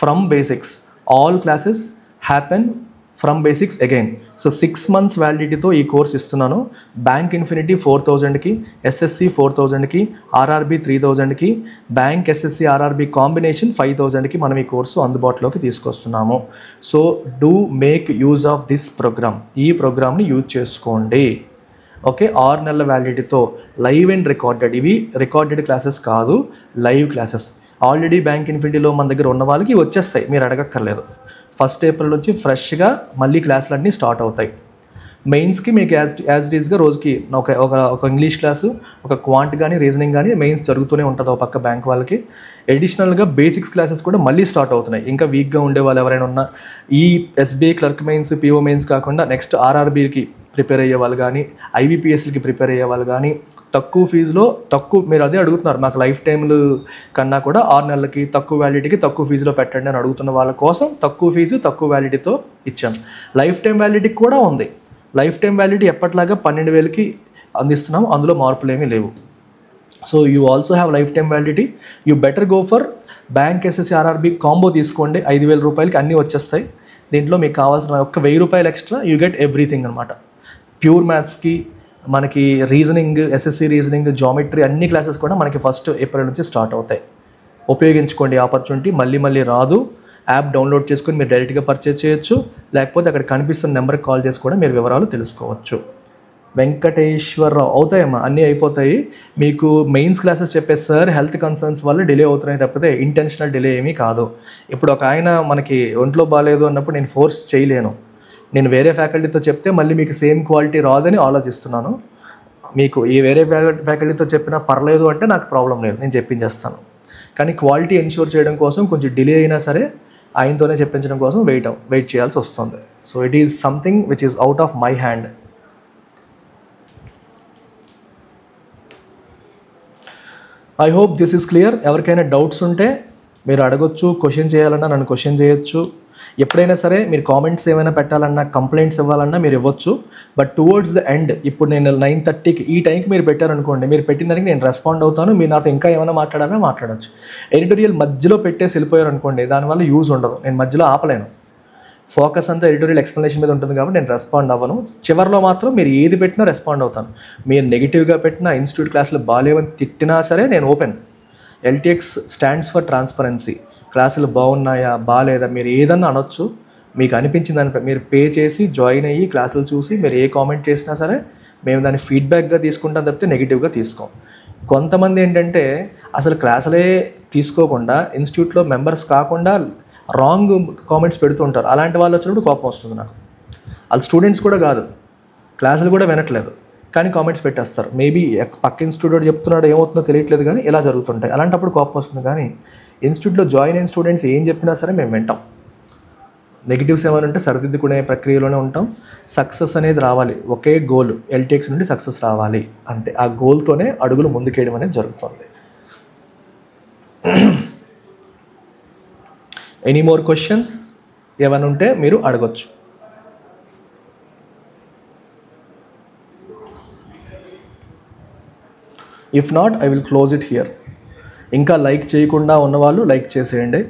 from basics all classes happen from basics again. So 6 months వ్యాలిడిటీతో ఈ కోర్స్ ఇస్తున్నాను. బ్యాంక్ ఇన్ఫినిటీ 4000కి, ఎస్ఎస్సి 4000కి, ఆర్ఆర్బి 3000కి, బ్యాంక్ ఎస్ఎస్సి ఆర్ఆర్బి కాంబినేషన్ 5000కి మనం ఈ కోర్సు అందుబాటులోకి తీసుకొస్తున్నాము. So do make use of this programme. ఈ ప్రోగ్రామ్ని యూజ్ చేసుకోండి. ఓకే, 6 నెలల వ్యాలిడిటీతో లైవ్ అండ్ రికార్డెడ్. ఇవి రికార్డెడ్ క్లాసెస్ కాదు, లైవ్ క్లాసెస్. ఆల్రెడీ బ్యాంక్ ఇన్ఫినిటీలో మన దగ్గర ఉన్న వాళ్ళకి వచ్చేస్తాయి, మీరు అడగక్కర్లేదు. 1st April నుంచి ఫ్రెష్గా మళ్ళీ క్లాసులన్నీ స్టార్ట్ అవుతాయి. మెయిన్స్కి మీకు యాజ్ ఇట్ ఈస్గా రోజుకి ఒక ఇంగ్లీష్ క్లాసు, ఒక క్వాంట్ కానీ రీజనింగ్ కానీ మెయిన్స్ జరుగుతూనే ఉంటుంది ఒక పక్క బ్యాంక్ వాళ్ళకి. అడిషనల్గా బేసిక్స్ క్లాసెస్ కూడా మళ్ళీ స్టార్ట్ అవుతున్నాయి. ఇంకా వీక్గా ఉండే వాళ్ళు ఎవరైనా ఉన్నా, ఈ SBI clerk mains, PO mains కాకుండా నెక్స్ట్ ఆర్ఆర్బీకి ప్రిపేర్ అయ్యే వాళ్ళు కానీ, ఐబీపీఎస్లకి ప్రిపేర్ అయ్యే వాళ్ళు కానీ, తక్కువ ఫీజులో మీరు అదే అడుగుతున్నారు, మాకు లైఫ్ టైంలు కన్నా కూడా 6 నెలలకి తక్కువ వ్యాలిడిటీకి తక్కువ ఫీజులో పెట్టండి అని అడుగుతున్న వాళ్ళ కోసం తక్కువ ఫీజు తక్కువ వ్యాలిడిటీతో ఇచ్చాం. లైఫ్ టైం వ్యాలిడిటీ కూడా ఉంది. లైఫ్ టైం వ్యాలిడిటీ ఎప్పటిలాగా 12,000కి అందిస్తున్నాం, అందులో మార్పులు ఏమీ లేవు. So you also have life time validity. You better go for bank SSC RRB combo తీసుకోండి. 5,000 రూపాయలకి అన్నీ వచ్చేస్తాయి. దీంట్లో మీకు కావాల్సిన ఒక్క 1,000 రూపాయలు ఎక్స్ట్రా యూ గెట్ ఎవ్రీథింగ్ అనమాట. ప్యూర్ మ్యాథ్స్కి మనకి రీజనింగ్, ఎస్ఎస్సి రీజనింగ్, జామెట్రీ అన్ని క్లాసెస్ కూడా మనకి 1st April నుంచి స్టార్ట్ అవుతాయి. ఉపయోగించుకోండి ఆపర్చునిటీ, మళ్ళీ రాదు. యాప్ డౌన్లోడ్ చేసుకొని మీరు డైరెక్ట్గా పర్చేస్ చేయొచ్చు, లేకపోతే అక్కడ కనిపిస్తున్న నెంబర్కి కాల్ చేసి కూడా మీరు వివరాలు తెలుసుకోవచ్చు. వెంకటేశ్వరరావు, అవుతాయమ్మా, అన్నీ అయిపోతాయి. మీకు మెయిన్స్ క్లాసెస్ చెప్పే సార్ హెల్త్ కన్సర్న్స్ వల్ల డిలే అవుతున్నాయి తప్పితే ఇంటెన్షనల్ డిలే ఏమీ కాదు. ఇప్పుడు ఒక ఆయన మనకి ఒంట్లో బాగాలేదు అన్నప్పుడు నేను ఫోర్స్ చేయలేను. నేను వేరే ఫ్యాకల్టీతో చెప్తే మళ్ళీ మీకు సేమ్ క్వాలిటీ రాదని ఆలోచిస్తున్నాను. మీకు ఈ వేరే ఫ్యాకల్టీతో చెప్పినా పర్లేదు అంటే నాకు ప్రాబ్లం లేదు, నేను చెప్పించేస్తాను. కానీ క్వాలిటీ ఎన్ష్యూర్ చేయడం కోసం కొంచెం డిలే అయినా సరే ఆయనతోనే చెప్పించడం కోసం వెయిట్ చేయాల్సి వస్తుంది. So it is something which is out of my hand. I hope this is clear. ఎవరికైనా డౌట్స్ ఉంటే మీరు అడగొచ్చు, క్వశ్చన్ చేయాలన్నా నన్ను క్వశ్చన్ చేయొచ్చు. ఎప్పుడైనా సరే మీరు కామెంట్స్ ఏమైనా పెట్టాలన్నా, కంప్లైంట్స్ ఇవ్వాలన్నా మీరు ఇవ్వచ్చు. బట్ టువర్డ్స్ ద ఎండ్, ఇప్పుడు నేను 9:30కి ఈ టైంకి మీరు పెట్టారనుకోండి, మీరు పెట్టిన దానికి నేను రెస్పాండ్ అవుతాను. మీరు నాతో ఇంకా ఏమైనా మాట్లాడాలన్నా మాట్లాడచ్చు. ఎడిటోరియల్ మధ్యలో పెట్టేసి వెళ్ళిపోయారు అనుకోండి, దానివల్ల యూజ్ ఉండదు, నేను మధ్యలో ఆపలేను. ఫోకస్ అంతా ఎడిటోరియల్ ఎక్స్ప్లెనేషన్ మీద ఉంటుంది కాబట్టి నేను రెస్పాండ్ అవ్వను. చివరిలో మాత్రం మీరు ఏది పెట్టినా రెస్పాండ్ అవుతాను. మీరు నెగిటివ్గా పెట్టినా, ఇన్స్టిట్యూట్ క్లాసులు బాగాలేవని తిట్టినా సరే నేను open. LTX stands for transparency. క్లాసులు బాగున్నాయా బాగాలేదా మీరు ఏదన్నా అనొచ్చు. మీకు అనిపించిన దానిపై మీరు పే చేసి జాయిన్ అయ్యి క్లాసులు చూసి మీరు ఏ కామెంట్ చేసినా సరే మేము దాన్ని ఫీడ్బ్యాక్గా తీసుకుంటాం తప్పితే నెగిటివ్గా తీసుకోం. కొంతమంది ఏంటంటే అసలు క్లాసులే తీసుకోకుండా ఇన్స్టిట్యూట్లో మెంబర్స్ కాకుండా రాంగ్ కామెంట్స్ పెడుతూ ఉంటారు. అలాంటి వాళ్ళు వచ్చినప్పుడు కోపం వస్తుంది నాకు. వాళ్ళు స్టూడెంట్స్ కూడా కాదు, క్లాసులు కూడా వినట్లేదు, కానీ కామెంట్స్ పెట్టేస్తారు. మేబీ పక్క ఇన్స్టిట్యూట్ చెప్తున్నాడు ఏమవుతుందో తెలియట్లేదు, కానీ ఇలా జరుగుతుంటాయి. అలాంటప్పుడు కోపం వస్తుంది. కానీ ఇన్స్టిట్యూట్లో జాయిన్ అయిన స్టూడెంట్స్ ఏం చెప్పినా సరే మేము వింటాం. నెగిటివ్స్ ఏమైనా ఉంటే సరిదిద్దుకునే ప్రక్రియలోనే ఉంటాం. సక్సెస్ అనేది రావాలి, ఒకే గోల్, ఎల్టీఎక్స్ నుండి సక్సెస్ రావాలి అంతే. ఆ గోల్తోనే అడుగులు ముందుకేయడం అనేది జరుగుతుంది. ఎనీ మోర్ క్వశ్చన్స్ ఏమైనా ఉంటే మీరు అడగొచ్చు. If not I will close it here. ఇంకా లైక్ చేయకుండా ఉన్నవాళ్ళు లైక్ చేసేయండి.